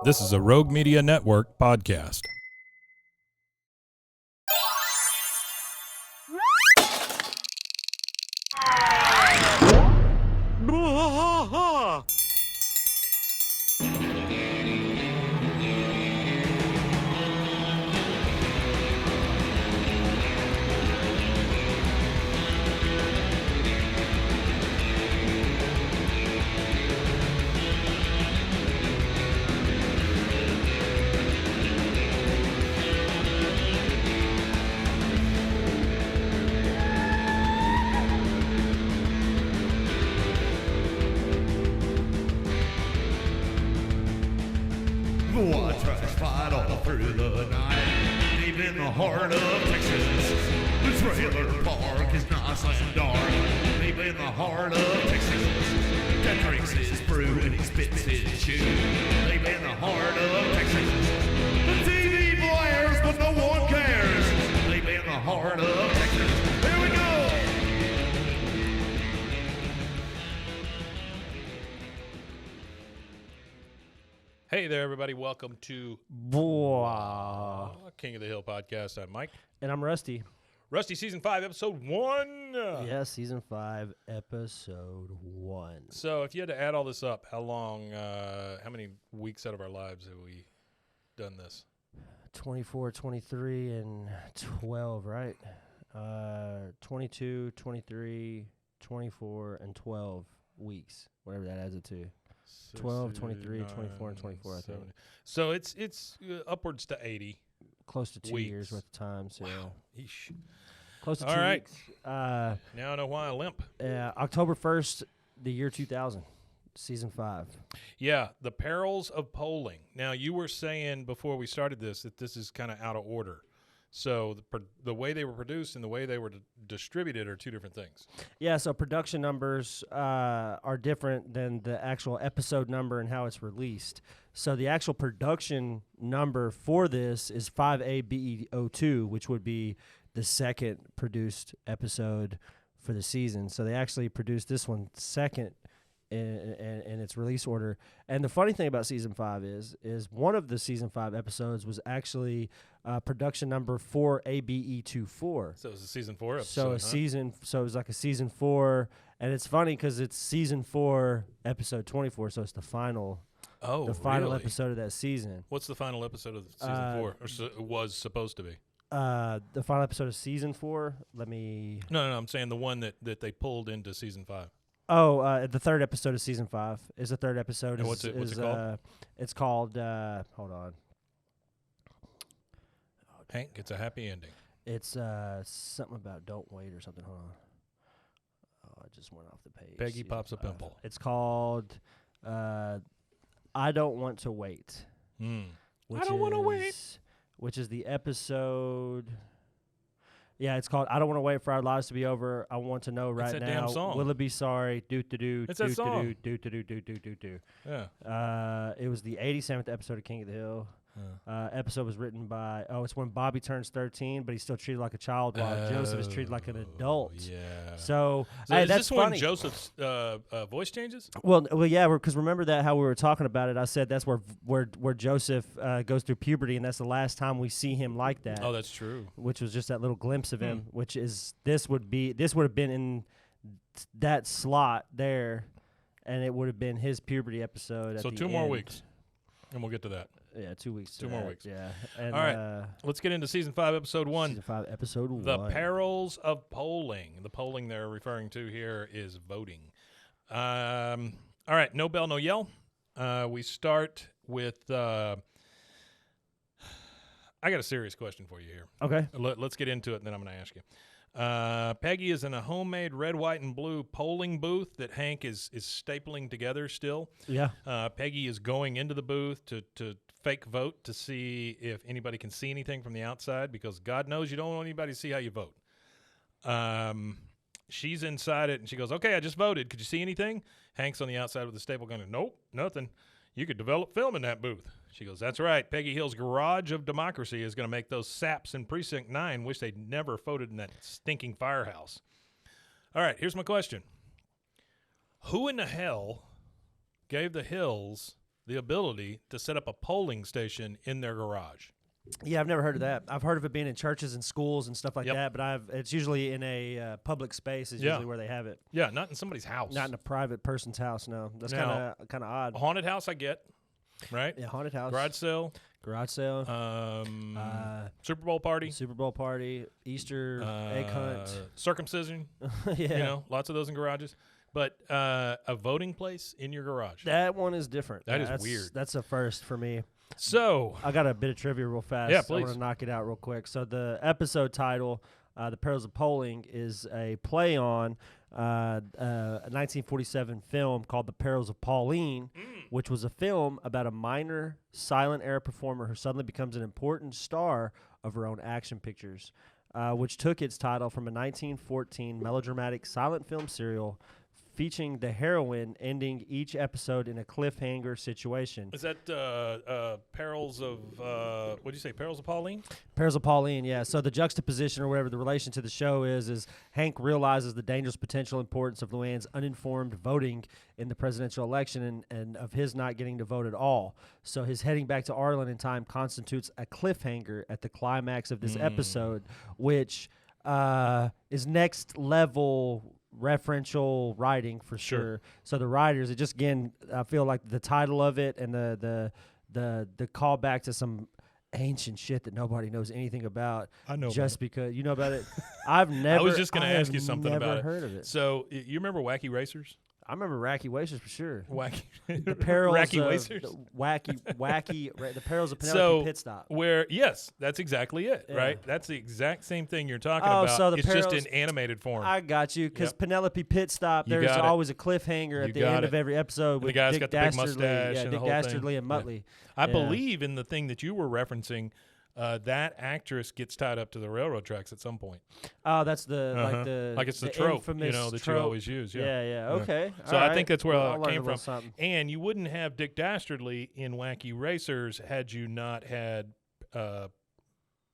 This is a Rogue Media Network podcast. White trash fight all through the night, deep in the heart of Texas. The trailer park is nice and dark, deep in the heart of Texas. Cat drinks his brew and he spits his chew, deep in the heart of Texas. The TV blares but no one cares, deep in the heart of Texas. Here we go! Hey there, everybody. Welcome to King of the Hill podcast. I'm Mike. And I'm Rusty. Rusty, Season 5, Episode 1. Yeah, Season 5, Episode 1. So if you had to add all this up, how many weeks out of our lives have we done this? 24, 23, and 12, right? 22, 23, 24, and 12 weeks, whatever that adds it to. 12, 23, 24, and 24, 70. I think. So it's upwards to 80. Close to 2 weeks. years worth of time. So Wow. Eesh. close to All 2 right. weeks. Now I know why I limp. October 1st, the year 2000, Season 5. Yeah, the perils of polling. Now, you were saying before we started this that this is kind of out of order. So the way they were produced and the way they were distributed are two different things. Yeah, so production numbers are different than the actual episode number and how it's released. So the actual production number for this is 5ABEO2, which would be the second produced episode for the season. So they actually produced this one second in its release order. And the funny thing about Season 5 is one of the Season 5 episodes was actually production number 4ABE24. So it was a Season 4 episode, So it was like a Season 4, and it's funny because it's Season 4, Episode 24, so it's the final really? episode of that season. What's the final episode of Season 4? Or it was supposed to be? The final episode of Season 4, let me... No, I'm saying the one that they pulled into Season 5. Oh, the third episode of Season 5 is the third episode. And what's it called? It's called, hold on. Hank gets a happy ending. It's something about don't wait or something. Hold on. Oh, I just went off the page. Peggy pops a pimple. It's called I Don't Want to Wait. I don't want to wait. Which is the episode... Yeah, it's called I Don't Want to Wait for Our Lives to Be Over. I Want to Know Right It's that Now. damn song. Will it be sorry? Do-do-do. It's that song. Do-do-do. Yeah. It was the 87th episode of King of the Hill. Episode was written by, it's when Bobby turns 13, but he's still treated like a child while Joseph is treated like an adult. Yeah. So Is that's this when funny. Joseph's voice changes? Well, yeah, because remember that how we were talking about it. I said that's where Joseph goes through puberty, and that's the last time we see him like that. Oh, that's true. Which was just that little glimpse of him. Which is this would have been in that slot there, and it would have been his puberty episode. So at the 2 more end. weeks, and we'll get to that. Yeah, 2 weeks. 2 more weeks. Yeah. And, all right. Let's get into Season 5, Episode 1. Season 5, Episode 1. The perils of polling. The polling they're referring to here is voting. All right, no bell, no yell. We start with. I got a serious question for you here. Okay. Let's get into it, and then I'm going to ask you. Peggy is in a homemade red, white, and blue polling booth that Hank is stapling together still. Yeah. Peggy is going into the booth to fake vote to see if anybody can see anything from the outside, because God knows you don't want anybody to see how you vote. She's inside it, and she goes, okay, I just voted. Could you see anything? Hank's on the outside with the staple gun. Nope, nothing. You could develop film in that booth. She goes, that's right. Peggy Hill's garage of democracy is going to make those saps in Precinct 9 wish they'd never voted in that stinking firehouse. All right, here's my question. Who in the hell gave the Hills the ability to set up a polling station in their garage. Yeah, I've never heard of that. I've heard of it being in churches and schools and stuff like Yep. that, but it's usually in a public space is Yeah. usually where they have it. Yeah, not in somebody's house. Not in a private person's house, no. That's Now- kind of odd. A haunted house, I get. Right? Yeah, haunted house. Garage sale, Garage sale. Super Bowl party, Super Bowl party, Easter, egg hunt. circumcision. Yeah. You know, lots of those in garages. But a voting place in your garage. That one is different. That is That's weird. That's a first for me. So, I got a bit of trivia real fast. Yeah, I please. want to knock it out real quick. So the episode title, The Perils of Polling, is a play on a 1947 film called The Perils of Pauline, which was a film about a minor silent era performer who suddenly becomes an important star of her own action pictures, which took its title from a 1914 melodramatic silent film serial featuring the heroine ending each episode in a cliffhanger situation. is that Perils of, what'd you say, Perils of Pauline? Perils of Pauline, yeah. So the juxtaposition or whatever the relation to the show is Hank realizes the dangerous potential importance of Luanne's uninformed voting in the presidential election and of his not getting to vote at all. So his heading back to Arlen in time constitutes a cliffhanger at the climax of this episode, which is next level referential writing for sure. So the writers, it just again, I feel like the title of it and the callback to some ancient shit that nobody knows anything about. I know just because you know about it. I've never. I was just going to I ask have you something never about it. heard of it. So, you remember Wacky Racers? I remember Wacky Racers for sure. Wacky. The Perils Wacky of Racers? the Perils of Penelope So, Pit Stop. Where, yes, that's exactly it, Yeah. right? That's the exact same thing you're talking Oh, about. so the it's just Perils- in animated form. I got you, because Yep. Penelope Pit Stop, You there's got it. always a cliffhanger You at the got end it. of every episode The with guy's Dick got the big Dastardly, mustache yeah, and the Dick whole thing. Dastardly and Yeah. Muttley. I Yeah. believe in the thing that you were referencing. That actress gets tied up to the railroad tracks at some point. Oh, that's the Like it's the the trope, infamous that you trope. always use. Yeah. Yeah. Okay. So all I right. think that's where Well, it I'll learn came a little from. something. And you wouldn't have Dick Dastardly in Wacky Racers had you not had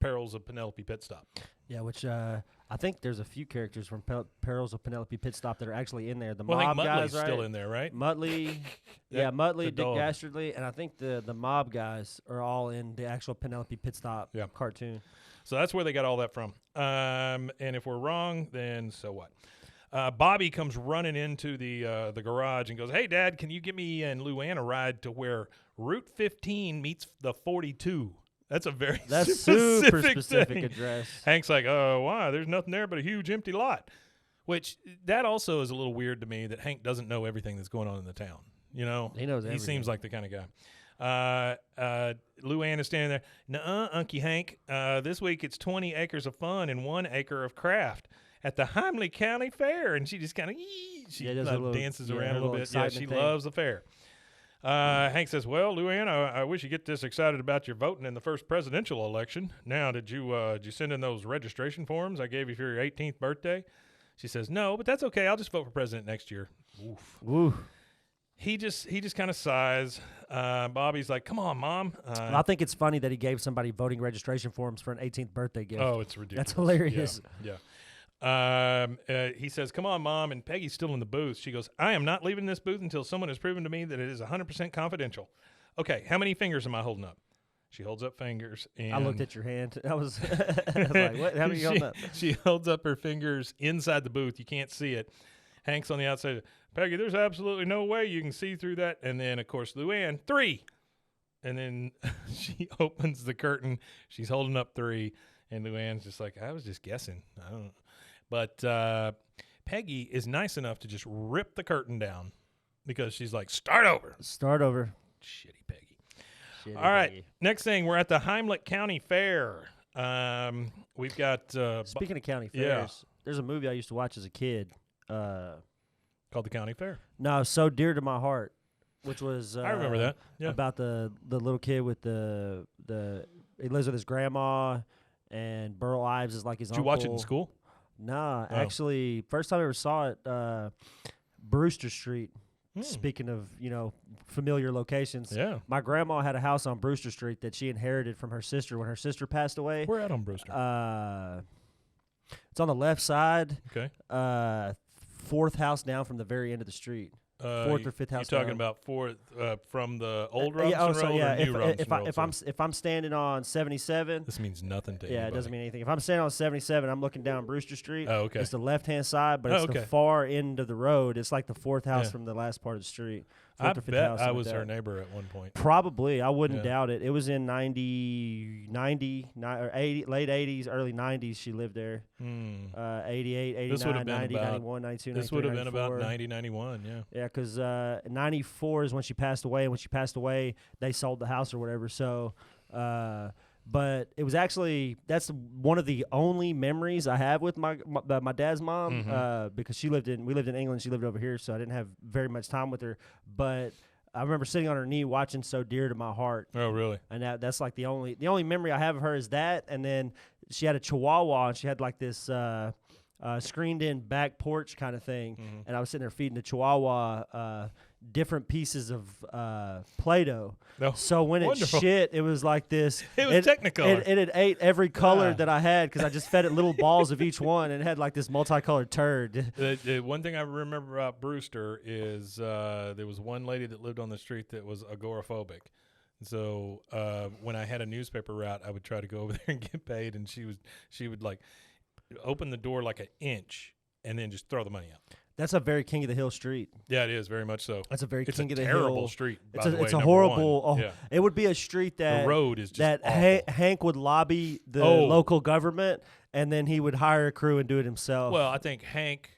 Perils of Penelope Pit Stop. Yeah, which I think there's a few characters from Perils of Penelope Pit Stop that are actually in there. The Well, I mob think guys, Muttley's right? still in there, right? Muttley, That- Muttley, the Dick dog. Dastardly, and I think the mob guys are all in the actual Penelope Pit Stop Yeah. cartoon. So that's where they got all that from. And if we're wrong, then so what? Bobby comes running into the garage and goes, "Hey, Dad, can you give me and Luanne a ride to where Route 15 meets the 42?" That's a very That's super specific specific thing. address. Hank's like, "Oh, why? There's nothing there but a huge empty lot." Which that also is a little weird to me that Hank doesn't know everything that's going on in the town. You know, He knows He everything. seems like the kind of guy. Luanne is standing there. "Nuh-uh, Unky Hank. This week it's 20 acres of fun and 1 acre of craft at the Hindley County Fair." And she just kind of does a little- dances yeah, around her a little little bit. Yeah, excitement she thing. loves the fair. Hank says, "Well, Luanne, I wish you get this excited about your voting in the first presidential election. Now, did you send in those registration forms I gave you for your 18th birthday?" She says, "No, but that's okay. I'll just vote for president next year." Oof. Woo. He just kind of sighs. Bobby's like, "Come on, Mom." Well, I think it's funny that he gave somebody voting registration forms for an 18th birthday gift. Oh, it's ridiculous. That's hilarious. Yeah. He says, "Come on, Mom," and Peggy's still in the booth. She goes, "I am not leaving this booth until someone has proven to me that it is 100% confidential." Okay, how many fingers am I holding up? She holds up fingers. And I looked at your hand. I was, I was like, what? How many you holding up? She holds up her fingers inside the booth. You can't see it. Hank's on the outside. "Peggy, there's absolutely no way you can see through that." And then, of course, Luanne, 3. And then she opens the curtain. She's holding up 3. And Luanne's just like, "I was just guessing. I don't know." But Peggy is nice enough to just rip the curtain down because she's like, "Start over." Start over. Shitty Peggy. Shitty All right. Peggy. Next thing, we're at the Hindley County Fair. We've got Speaking of county yeah. fairs, there's a movie I used to watch as a kid. called the County Fair. No, So Dear to My Heart, which was I remember that. Yeah. about the little kid with the he lives with his grandma, and Burl Ives is like his Did you uncle. watch it in school? Nah, Oh. actually, first time I ever saw it, Brewster Street. Hmm. Speaking of, familiar locations, Yeah. my grandma had a house on Brewster Street that she inherited from her sister when her sister passed away. We're at on Brewster. It's on the left side, Okay. 4th house down from the very end of the street. fourth or fifth house. You're talking down. about fourth from the old Robinson Road or new Robinson Road? If I'm standing on 77, this means nothing to you. Yeah, it doesn't mean anything. If I'm standing on 77, I'm looking down Brewster Street. Oh, okay. It's the left-hand side, but it's the far end of the road. It's like the fourth house from the last part of the street. I bet I was her neighbor at one point. Probably. I wouldn't doubt it. It was in 90 or 80, late 80s, early 90s she lived there. 88, 89, 90, 91, 92, This would have been about 90, 91, yeah. Yeah, because 94 is when she passed away. And when she passed away, they sold the house or whatever. So, but it was actually, that's one of the only memories I have with my dad's mom because we lived in England. She lived over here, so I didn't have very much time with her. But I remember sitting on her knee watching So Dear to My Heart. Oh, really? And that's like the only memory I have of her is that. And then she had a Chihuahua, and she had like this screened-in back porch kind of thing. And I was sitting there feeding the Chihuahua different pieces of Play-Doh. Oh, so when it shit, it was like this. It was Technicolor. It had ate every color that I had because I just fed it little balls of each one, and it had like this multicolored turd. The one thing I remember about Brewster is there was one lady that lived on the street that was agoraphobic. So when I had a newspaper route, I would try to go over there and get paid, and she would like open the door like an inch and then just throw the money out. That's a very King of the Hill street. Yeah, it is very much so. That's a very King of the Hill. It's a terrible street. By the way, it's a horrible. It would be a street that the road is just that Hank would lobby the local government, and then he would hire a crew and do it himself. Well, I think Hank,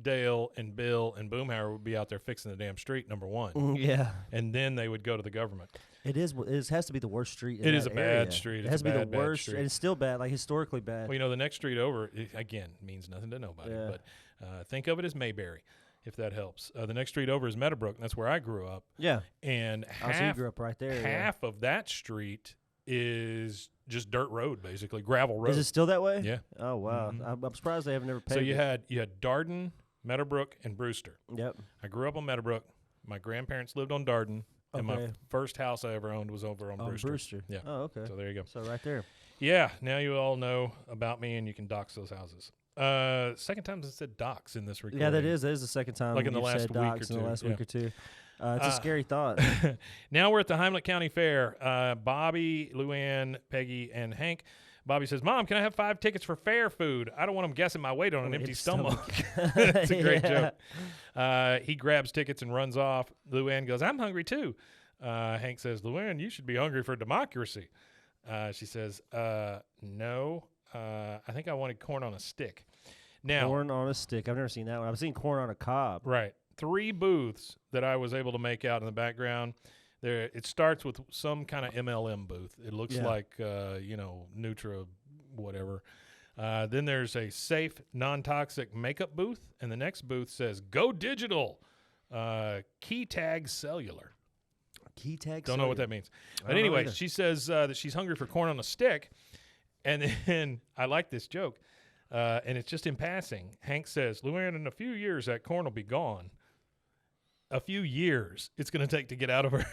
Dale, and Bill and Boomhauer would be out there fixing the damn street. Number one. Yeah. And then they would go to the government. It is. It has to be the worst street. It is a bad street. It has to be the worst, and it's still bad, like historically bad. Well, the next street over, again, means nothing to nobody. Yeah. But think of it as Mayberry, if that helps. The next street over is Meadowbrook, and that's where I grew up. Yeah. And so you grew up right there. Half of that street is just dirt road, basically gravel road. Is it still that way? Yeah. Oh wow, I'm surprised they have never paid. So you had Darden, Meadowbrook, and Brewster. Yep. I grew up on Meadowbrook. My grandparents lived on Darden. And my first house I ever owned was over on Brewster. Yeah. Oh, okay. So there you go. So right there. Yeah. Now you all know about me, and you can dox those houses. Second time I said dox in this recording. Yeah, that is the second time. Like in the last week or two. In the last week or two. It's a scary thought. Now we're at the Heimlich County Fair. Bobby, Luanne, Peggy, and Hank. Bobby says, "Mom, can I have 5 tickets for fair food? I don't want them guessing my weight on an empty stomach." It's a great joke. He grabs tickets and runs off. Luanne goes, "I'm hungry too." Hank says, "Luanne, you should be hungry for democracy." She says, "No, I think I wanted corn on a stick." Now, corn on a stick. I've never seen that one. I've seen corn on a cob. Right. 3 booths that I was able to make out in the background. There, it starts with some kind of MLM booth. It looks like, Nutra, whatever. Then there's a safe, non-toxic makeup booth, and the next booth says "Go Digital," Key Tag Cellular. Key Tag. Don't know what that means. But anyway, she says that she's hungry for corn on a stick, and then I like this joke, and it's just in passing. Hank says, "Luanne, in a few years that corn will be gone." A few years it's going to take to get out of her.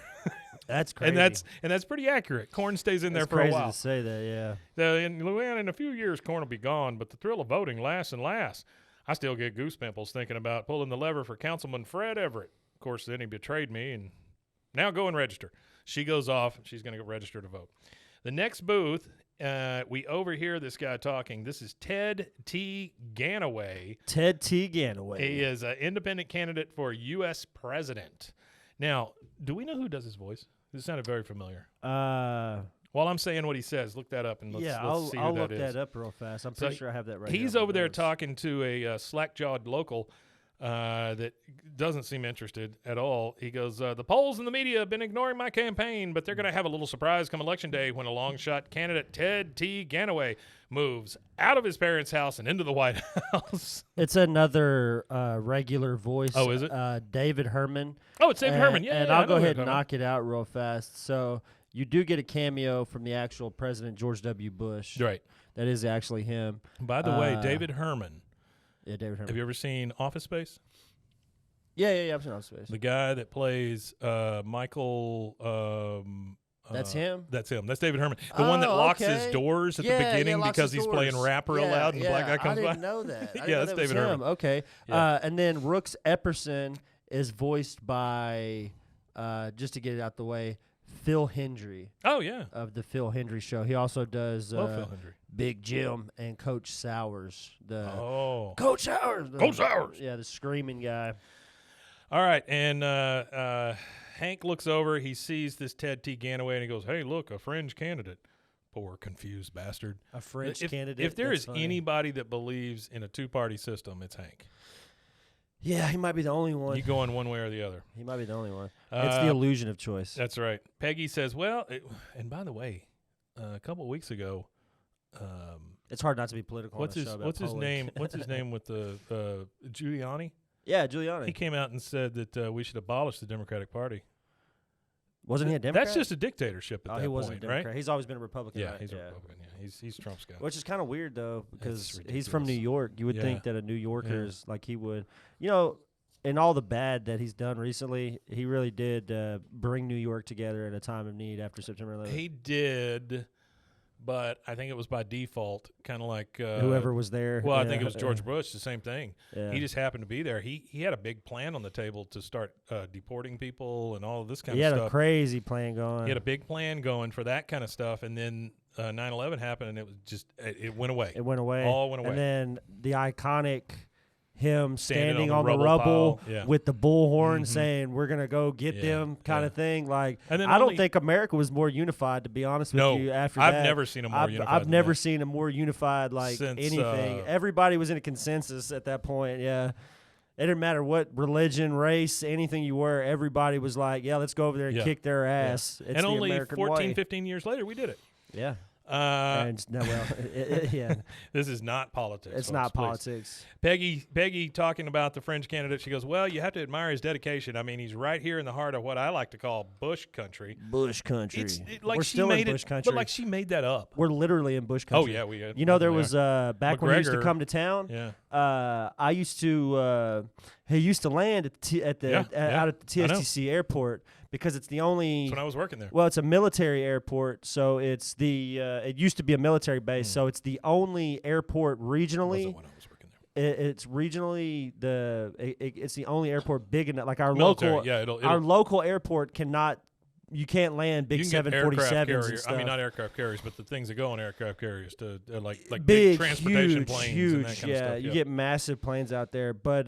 That's crazy. And that's pretty accurate. Corn stays in there for a while. Crazy to say that, yeah. In Luanne, in a few years, corn will be gone, but the thrill of voting lasts and lasts. I still get goose pimples thinking about pulling the lever for Councilman Fred Everett. Of course, then he betrayed me, and now go and register. She goes off. She's going to go register to vote. The next booth, we overhear this guy talking. This is Ted T. Ganaway. Ted T. Ganaway. He is an independent candidate for U.S. president. Now, do we know who does his voice? This sounded very familiar. While I'm saying what he says, look that up and let's see who that is. I'll look that up real fast. I'm pretty sure I have that right. He's over there talking to a slack-jawed local that doesn't seem interested at all. He goes, "The polls and the media have been ignoring my campaign, but they're going to have a little surprise come Election Day when a long-shot candidate, Ted T. Ganaway, moves out of his parents' house and into the White House." It's another regular voice. Oh, is it? David Herman. Oh, it's David Herman. Yeah, and I'll go ahead and knock it out real fast. So you do get a cameo from the actual President George W. Bush. Right. That is actually him. By the way, David Herman. Yeah, David Herman. Have you ever seen Office Space? Yeah, I've seen Office Space. The guy that plays Michael. That's him? That's him. That's David Herman. The one that locks his doors at the beginning because he's playing rap real loud and the black guy comes by. I didn't know that. Yeah, that's David Herman. Okay. Yeah. And then Rooks Epperson is voiced by, just to get it out the way, Phil Hendrie. Oh, yeah. Of the Phil Hendrie Show. He also does Love Phil Hendrie. Big Jim and Coach Sowers. Coach Sowers. Coach Sowers. Yeah, the screaming guy. All right, and Hank looks over. He sees this Ted T. Ganaway, and he goes, "Hey, look, a fringe candidate." Poor confused bastard. A French candidate. If there is funny. anybody that believes in a two-party system, it's Hank. Yeah, he might be the only one. You going one way or the other. He might be the only one. It's the illusion of choice. That's right. Peggy says, well, and by the way, a couple of weeks ago, it's hard not to be political. What's his name? What's his name with the Giuliani? Yeah, Giuliani. He came out and said that we should abolish the Democratic Party. Wasn't he a Democrat? That's just a dictatorship at that he wasn't point, a Democrat. right? He's always been a Republican. Yeah, right? he's a Republican. Yeah, he's Trump's guy. Which is kind of weird though, because That's he's from New ridiculous. York. You would Yeah. think that a New Yorker is like he would, in all the bad that he's done recently, he really did bring New York together at a time of need after September 11th. He did, but I think it was by default, kind of like Whoever was there. Well, I think it was George Bush. The same thing. Yeah. He just happened to be there. He had a big plan on the table to start deporting people and all of this kind He of had stuff. a crazy plan going. He had a big plan going for that kind of stuff, and then 9/11 happened, and it was just it went away. It went away. All went away. And then the iconic him standing on on the the rubble rubble pile. Yeah. with the bullhorn Mhm. saying, "We're going to go get Yeah, them," kind of thing. Like, And then I only- don't think America was more unified, to be honest with No, you, after I've that. never seen a more unified I've than never that. seen a more unified, like, Since, anything. Everybody was in a consensus at that point, yeah. It didn't matter what religion, race, anything you were. Everybody was like, yeah, let's go over there and Yeah. kick their ass. It's and the only American 14, way. 15 years later, we did it. Yeah. Uh, Yeah. This is not politics. It's folks, not please. politics. Peggy talking about the fringe candidate, she goes, well, you have to admire his dedication. I mean, he's right here in the heart of what I like to call Bush country. Bush country. Like We're she still made in Bush it, country. but like she made that up. We're literally in Bush country. Oh, yeah. You know, there we was are. back when he used to McGregor. come to town. Yeah. I used to. He used to land at out at the I know. TSTC airport because it's the only. That's when I was working there. Well, it's a military airport, so it's the. It used to be a military base, so it's the only airport regionally. Wasn't when I was working there. It's regionally it's the only airport big enough. Like our Military, local, yeah, it'll- our local airport cannot. You can't land big You can get aircraft 747s and carriers. stuff. I mean, not aircraft carriers, but the things that go on aircraft carriers to like big big transportation huge, planes huge. and that kind yeah, of stuff. you get massive planes out there. But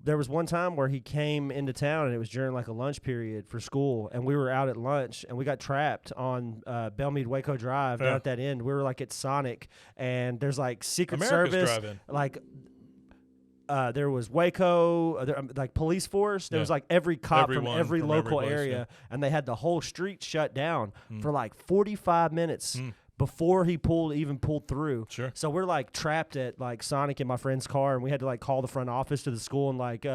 there was one time where he came into town, and it was during like a lunch period for school, and we were out at lunch, and we got trapped on Belmead Waco Drive down at that end. We were like at Sonic, and there's like Secret America's Service, Drive-In. like. There was Waco, like police force. There was like every cop from Everyone every from local every place, area, and they had the whole street shut down Hmm. for like 45 minutes before he even pulled through. Sure. So we're like trapped at like Sonic in my friend's car, and we had to like call the front office to the school and like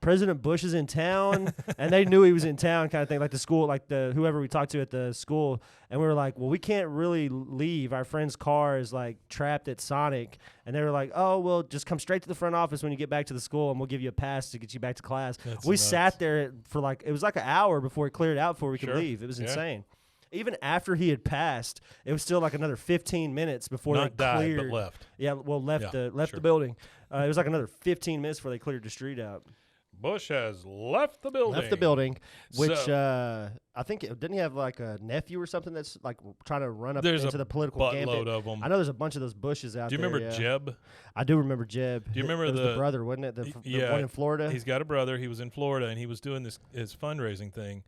President Bush is in town, and they knew he was in town, kind of thing. Like the school, like whoever we talked to at the school, and we were like, well, we can't really leave. Our friend's car is like trapped at Sonic, and they were like, oh, well, just come straight to the front office when you get back to the school, and we'll give you a pass to get you back to class. That's We nuts. sat there for like it was like an hour before it cleared out before we could Sure. leave. It was Yeah. insane. Even after he had passed, it was still like another 15 minutes before Not they died, cleared. but left. Yeah, well, left Yeah, the sure. building. It was like another 15 minutes before they cleared the street out. Bush has left the building. Left the building, which So- I think didn't he have like a nephew or something that's like trying to run up There's into a the political buttload gambit. of them. I know there's a bunch of those Bushes out Do you there. remember yeah. Jeb? I do remember Jeb. Do you remember it was the- the brother, wasn't it? The Yeah, one in Florida. He's got a brother. He was in Florida, and he was doing his fundraising thing.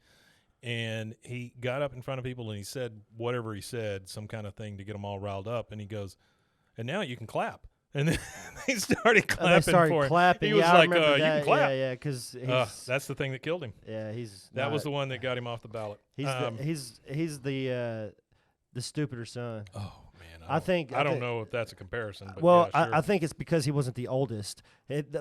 And he got up in front of people, and he said whatever he said, some kind of thing to get them all riled up. And he goes, and now you can clap. And then they started clapping They started for him. clapping. He was yeah, I like, remember you that. can clap. Yeah, because That's the thing that killed him. yeah, he's That was not- the one that got him off the ballot. he's the stupider son. Oh, man. I think- I don't know if that's a comparison. But Well, yeah, sure. I think it's because he wasn't the oldest.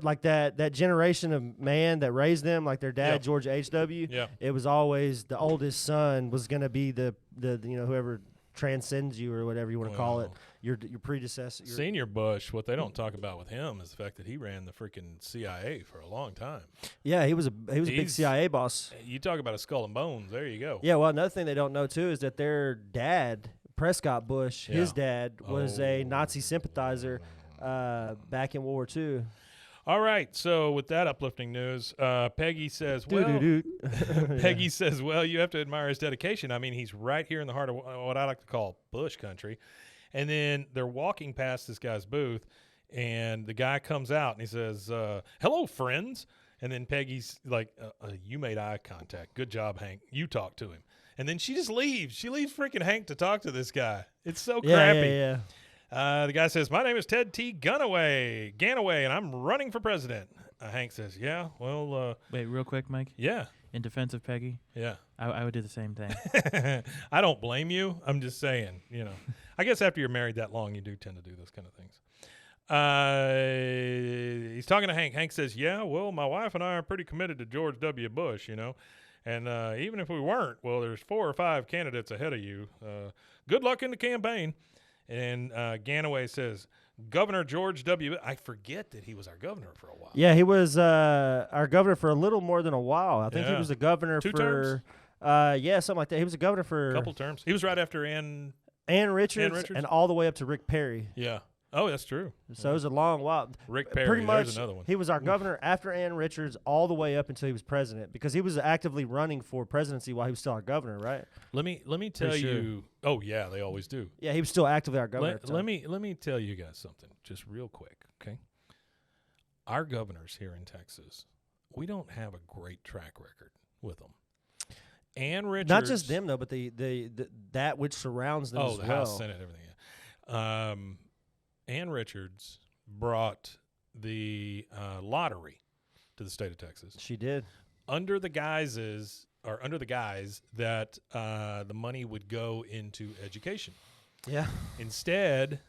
Like that generation of man that raised them, like their dad, Yeah. George H.W. Yeah. It was always the oldest son was going to be the whoever transcends you or whatever you want to call it. Well, Your predecessor. Senior Bush, what they don't talk about with him is the fact that he ran the freaking CIA for a long time. Yeah, he was a big He's- CIA boss. You talk about a skull and bones. There you go. Yeah, well, another thing they don't know too is that their dad, Prescott Bush, his Yeah. dad was a Nazi sympathizer back in World War II. All right. So with that uplifting news, Peggy says, well, Peggy says, well, you have to admire his dedication. I mean, he's right here in the heart of what I like to call bush country. And then they're walking past this guy's booth, and the guy comes out and he says, hello, friends. And then Peggy's like, you made eye contact. Good job, Hank. You talk to him. And then she just leaves. She leaves freaking Hank to talk to this guy. It's so crappy. Yeah. The guy says, my name is Ted T. Ganaway, and I'm running for president. Hank says, yeah, well. Wait, real quick, Mike. Yeah. In defense of Peggy. Yeah. I would do the same thing. I don't blame you. I'm just saying, I guess after you're married that long, you do tend to do those kind of things. He's talking to Hank. Hank says, yeah, well, my wife and I are pretty committed to George W. Bush, and even if we weren't, well, there's 4 or 5 candidates ahead of you. Good luck in the campaign. And Ganaway says, Governor George W. I forget that he was our governor for a while. Yeah, he was our governor for a little more than a while. I think he was the governor 2 for terms? Something like that. He was a governor for a couple terms. He was right after Ann Richards and all the way up to Rick Perry. Yeah. Oh, that's true. So it was a long while. Rick Perry, pretty much, there's another one. He was our governor after Ann Richards all the way up until he was president, because he was actively running for presidency while he was still our governor, right? Let me tell you. Oh yeah, they always do. Yeah, he was still actively our governor. Let me tell you guys something, just real quick, okay? Our governors here in Texas, we don't have a great track record with them. Ann Richards, not just them though, but the that which surrounds them as the well. House, Senate, everything. Yeah. Ann Richards brought the lottery to the state of Texas. She did. Under the guise that the money would go into education. Yeah. Instead,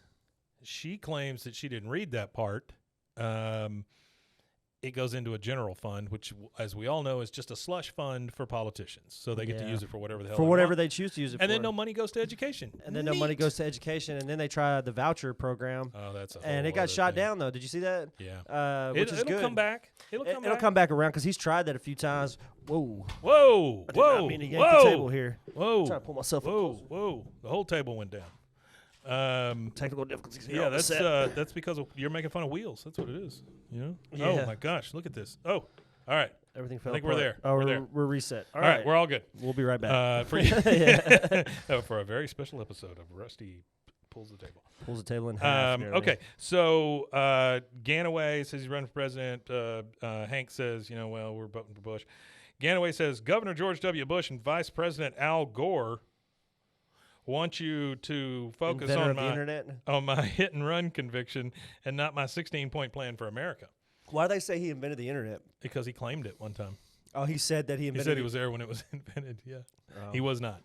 she claims that she didn't read that part. It goes into a general fund, which, as we all know, is just a slush fund for politicians. So they get to use it for whatever the hell they want. they choose to use it for. And then no money goes to education. And then no money goes to education. And then they try the voucher program. Oh, that's a whole and it got other shot thing. down, though. Did you see that? Yeah. Which is good. It'll come back. It'll come back around, because he's tried that a few times. Whoa. Whoa. I did not mean to yank the table here. Whoa. I'm trying to pull myself up closer. Whoa. The whole table went down. Technical difficulties. Yeah, that's because you're making fun of wheels. That's what it is. Yeah. Oh my gosh, look at this. Oh, all right. Everything fell I think apart. we're there. Oh, we're there. We're reset. All right, we're all good. We'll be right back. For for a very special episode of Rusty Pulls the Table. Pulls the table in half. Okay, so Ganaway says he's running for president. Hank says, well, we're voting for Bush. Ganaway says Governor George W. Bush and Vice President Al Gore want you to focus on my hit and run conviction and not my 16-point plan for America. Why do they say he invented the internet? Because he claimed it one time. Oh, he said that he invented it? He said he was there when it was invented, yeah. Oh. He was not.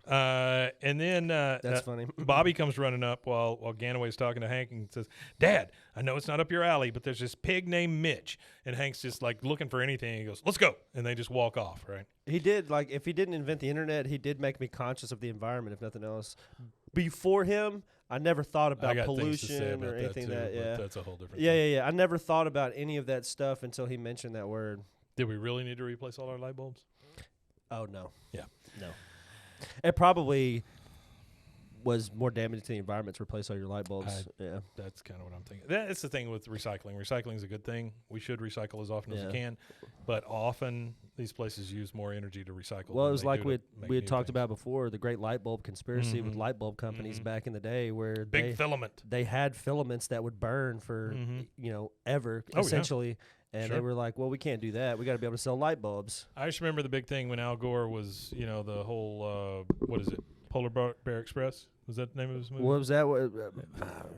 And then that's funny. Bobby comes running up while Ganaway's talking to Hank and says, Dad, I know it's not up your alley, but there's this pig named Mitch. And Hank's just like looking for anything. He goes, let's go. And they just walk off, right? He did. Like, if he didn't invent the internet, he did make me conscious of the environment, if nothing else. Before him, I never thought about pollution or anything that's a whole different thing. Yeah. I never thought about any of that stuff until he mentioned that word. Did we really need to replace all our light bulbs? Oh, no. Yeah. No. It probably was more damaging to the environment to replace all your light bulbs. That's kind of what I'm thinking. That's the thing with recycling. Recycling is a good thing. We should recycle as often as we can, but often these places use more energy to recycle. Well, it was like we had talked about before, the great light bulb conspiracy with light bulb companies back in the day, where filament. They had filaments that would burn for ever, essentially. And they were like, well, we can't do that. We got to be able to sell light bulbs. I just remember the big thing when Al Gore was, the whole, what is it, Polar Bear Express? Was that the name of his movie? What was that?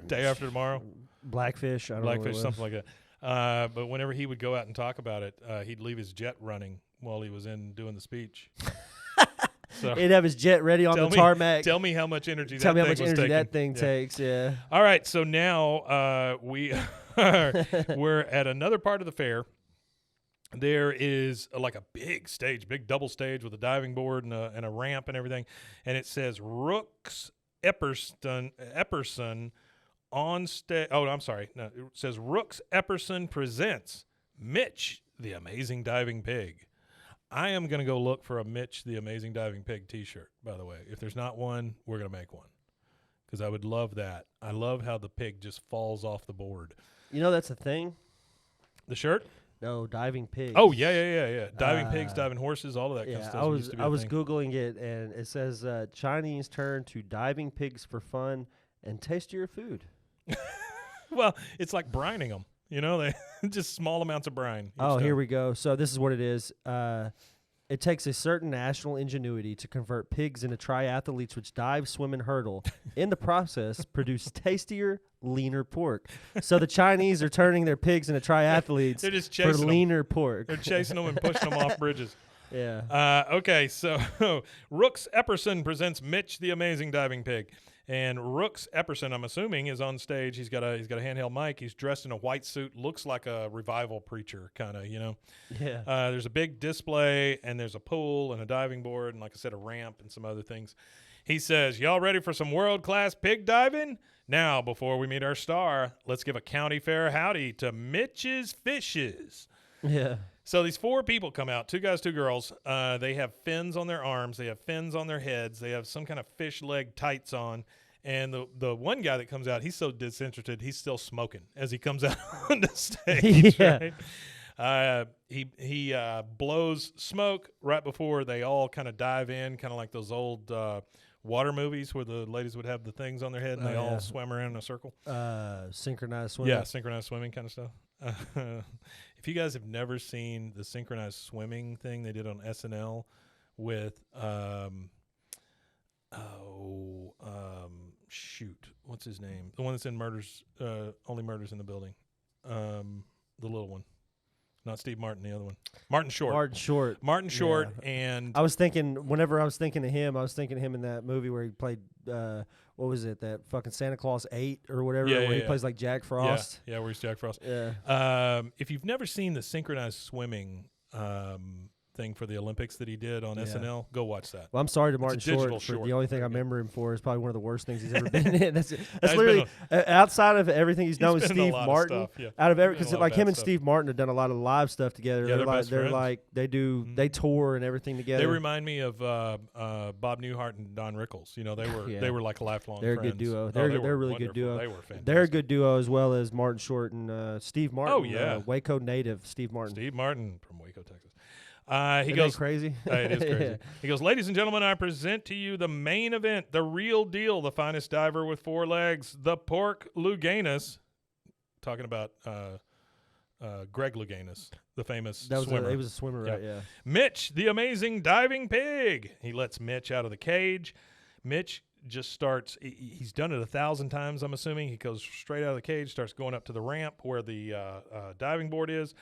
Day After Tomorrow? Blackfish. I don't know. Blackfish, something like that. But whenever he would go out and talk about it, he'd leave his jet running while he was in doing the speech. So he'd have his jet ready on the tarmac. Tell me how much energy that thing takes. Yeah. All right, so now we're at another part of the fair. There is like a big stage, big double stage with a diving board and a ramp and everything, and it says Rooks Epperson on stage. Oh, I'm sorry. No, it says Rooks Epperson presents Mitch the Amazing Diving Pig. I am going to go look for a Mitch the Amazing Diving Pig T-shirt, by the way. If there's not one, we're going to make one, because I would love that. I love how the pig just falls off the board. You know, that's a thing. The shirt? No, diving pigs. Oh, yeah. Diving pigs, diving horses, all of that kind of Yeah, stuff. used to be I a was thing. Googling it, and it says Chinese turn to diving pigs for fun and tastier food. Well, it's like brining them. You know, they just small amounts of brine. Oh, here we go. So this is what it is. It takes a certain national ingenuity to convert pigs into triathletes which dive, swim, and hurdle. In the process, produce tastier, leaner pork. So the Chinese are turning their pigs into triathletes They're just for chasing them. leaner pork. They're chasing them and pushing them off bridges. Yeah. Okay, so Rooks Epperson presents Mitch the Amazing Diving Pig. And Rooks Epperson, I'm assuming, is on stage. He's got a handheld mic. He's dressed in a white suit, looks like a revival preacher, kind of, you know. Yeah. There's a big display, and there's a pool and a diving board, and like I said, a ramp and some other things. He says, "Y'all ready for some world-class pig diving? Now, before we meet our star, let's give a county fair howdy to Mitch's Fishes." Yeah. So these 4 people come out, 2 guys, 2 girls. They have fins on their arms. They have fins on their heads. They have some kind of fish leg tights on. And the one guy that comes out, he's so disinterested, he's still smoking as he comes out on the stage. Yeah. Right? He blows smoke right before they all kind of dive in, kind of like those old water movies where the ladies would have the things on their head and they all swam around in a circle. Synchronized swimming. Yeah, synchronized swimming kind of stuff. If you guys have never seen the synchronized swimming thing they did on SNL with, shoot, what's his name? The one that's in Murders, Only Murders in the Building. The little one. Not Steve Martin, the other one. Martin Short. Martin Short, Yeah. and I was thinking, whenever I was thinking of him, in that movie where he played, what was it, that fucking Santa Claus 8 or whatever, where he plays like Jack Frost. Yeah, where he's Jack Frost. Yeah. If you've never seen the synchronized swimming thing for the Olympics that he did on SNL, go watch that. Well, I'm sorry to Martin digital Short. short. The only thing I remember him for is probably one of the worst things he's ever been in. That's He's literally outside of everything he's done with been in a Steve lot of Martin. stuff, yeah. Out of every, Been in a because lot of like bad him and stuff. Steve Martin have done a lot of live stuff together. Yeah, they're like best friends. they tour and everything together. They remind me of Bob Newhart and Don Rickles. You know, they were like lifelong They're friends. a good duo. Oh, They're they a were really good wonderful. duo. They were fantastic. They're a good duo as well as Martin Short and Steve Martin. Oh, yeah. Waco native Steve Martin. Steve Martin from Waco, Texas. He Isn't goes that crazy. It is crazy. Yeah. He goes, "Ladies and gentlemen, I present to you the main event, the real deal, the finest diver with 4 legs, the pork Luganus." Talking about Greg Louganis, the famous swimmer. He was a swimmer, right? Yeah. Mitch, the amazing diving pig. He lets Mitch out of the cage. Mitch just starts. He's done it 1,000 times, I'm assuming. He goes straight out of the cage, starts going up to the ramp where the diving board is.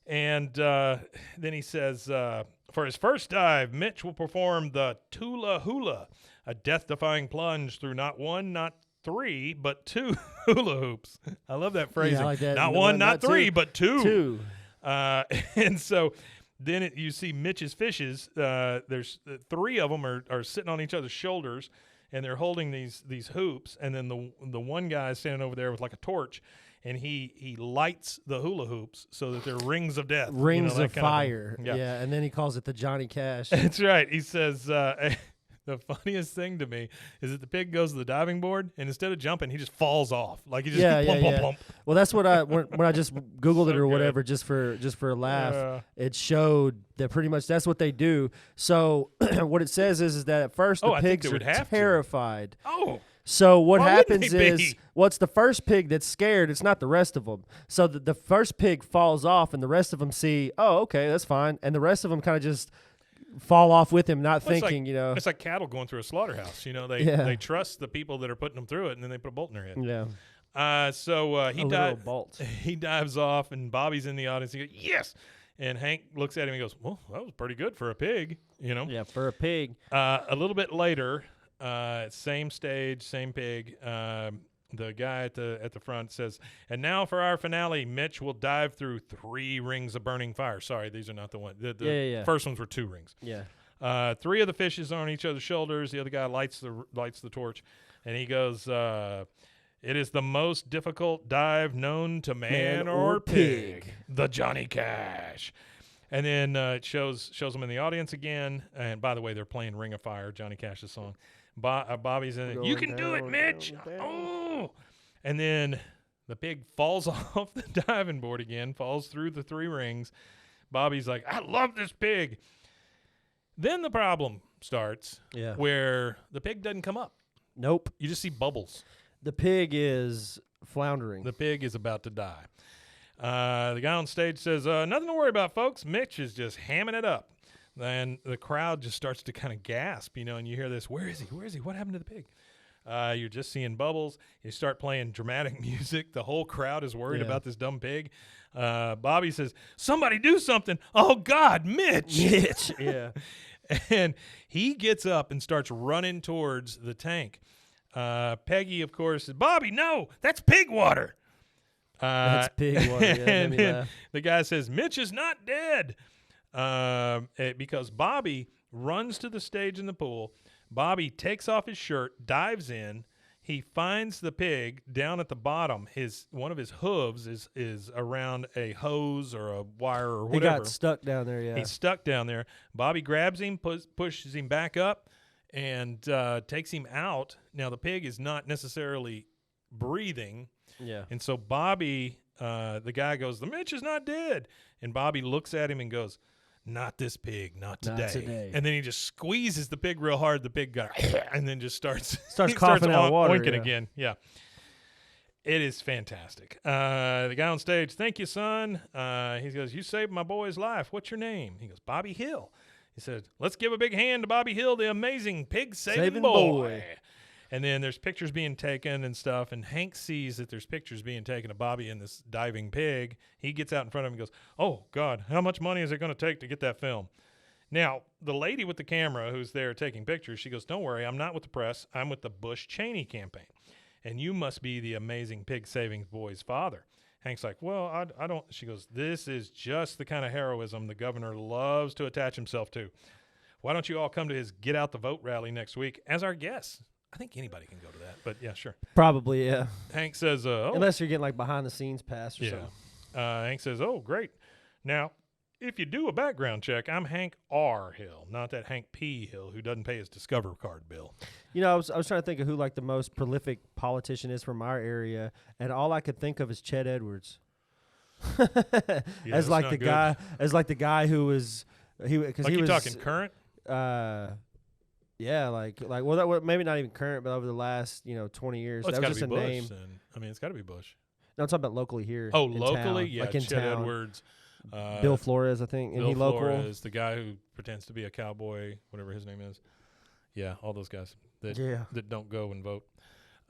And then he says, for his first dive, Mitch will perform the Tula Hula, a death-defying plunge through not 1, not 3, but 2 hula hoops. I love that phrasing. Yeah, I like that. Not 1, not 3, 2. but 2. 2. And so then you see Mitch's Fishes. There's 3 of them are sitting on each other's shoulders, and they're holding these hoops. And then the one guy is standing over there with like a torch, and he lights the hula hoops so that they're rings of death. Rings that of kind of fire. thing. Yeah. Yeah, and then he calls it the Johnny Cash. That's right. He says, the funniest thing to me is that the pig goes to the diving board, and instead of jumping, he just falls off. Like he just plump, plump. Well, that's what when I just Googled it So or good. whatever, just for a laugh. Yeah. It showed that pretty much that's what they do. So what it says is that at first the I think pigs they would are have to. terrified. Oh. So what Why wouldn't happens they is, be? it's the first pig that's scared. It's not the rest of them. So the first pig falls off, and the rest of them see, oh, okay, that's fine, and the rest of them kind of just fall off with him, not Well, it's thinking, like, It's like cattle going through a slaughterhouse. They trust the people that are putting them through it, and then they put a bolt in their head. Yeah. So A little bolt. he dives off, and Bobby's in the audience. He goes, "Yes!" And Hank looks at him and goes, "Well, that was pretty good for a pig, you know." Yeah, for a pig. A little bit later, same stage, same pig. The guy at the front says, "And now for our finale, Mitch will dive through 3 rings of burning fire." Sorry, these are not the ones. The first ones were 2 rings. Yeah. 3 of the fishes are on each other's shoulders. The other guy lights the torch, and he goes, "It is the most difficult dive known to man or pig, the Johnny Cash." And then it shows them in the audience again. And by the way, they're playing "Ring of Fire," Johnny Cash's song. Bobby's in it. "You can do it, Mitch." Oh, and then The pig falls off the diving board again, falls through the 3 rings. Bobby's like, I love this pig. Then the problem starts where the pig doesn't come up. Nope. You just see bubbles. The pig is floundering. The pig is about to die. The guy on stage says, nothing to worry about, folks. Mitch is just hamming it up. Then the crowd just starts to kind of gasp, and you hear this, where is he? Where is he? What happened to the pig? You're just seeing bubbles. You start playing dramatic music. The whole crowd is worried about this dumb pig. Bobby says, somebody do something. Oh, God, Mitch. Mitch, yeah. And he gets up and starts running towards the tank. Peggy, of course, says, Bobby, no, that's pig water. That's pig water. Yeah, and then the guy says, Mitch is not dead. Because Bobby runs to the stage in the pool. Bobby takes off his shirt, dives in. He finds the pig down at the bottom. One of his hooves is around a hose or a wire or whatever. He got stuck down there, yeah. He's stuck down there. Bobby grabs him, pushes him back up, and takes him out. Now, the pig is not necessarily breathing. Yeah. And so Bobby, the guy goes, the Mitch is not dead. And Bobby looks at him and goes, not this pig, not today. And then he just squeezes the pig real hard. The pig got, and then just starts coughing out water. Oinking again. Yeah. It is fantastic. The guy on stage, thank you, son. He goes, you saved my boy's life. What's your name? He goes, Bobby Hill. He said, let's give a big hand to Bobby Hill, the amazing pig-saving boy. And then there's pictures being taken and stuff, and Hank sees that there's pictures being taken of Bobby and this diving pig. He gets out in front of him and goes, oh, God, how much money is it going to take to get that film? Now, the lady with the camera who's there taking pictures, she goes, don't worry, I'm not with the press. I'm with the Bush-Cheney campaign, and you must be the amazing pig-saving boy's father. Hank's like, well, I don't. She goes, this is just the kind of heroism the governor loves to attach himself to. Why don't you all come to his Get Out the Vote rally next week as our guests? I think anybody can go to that, but yeah, sure. Probably, yeah. Hank says, unless you're getting like behind-the-scenes pass or something. Hank says, oh, great. Now, if you do a background check, I'm Hank R. Hill, not that Hank P. Hill who doesn't pay his Discover card bill. I was trying to think of who like the most prolific politician is from our area, and all I could think of is Chet Edwards. As like the guy who was talking current? Yeah, well, maybe not even current, but over the last 20 years. Well, that was just a Bush, name. then. It's got to be Bush. No, I'm talking about locally here. Oh, in locally, town. yeah. Like in Chet town. Edwards, Bill Flores, I think. Bill local? Flores, the guy who pretends to be a cowboy, whatever his name is. Yeah, all those guys that don't go and vote.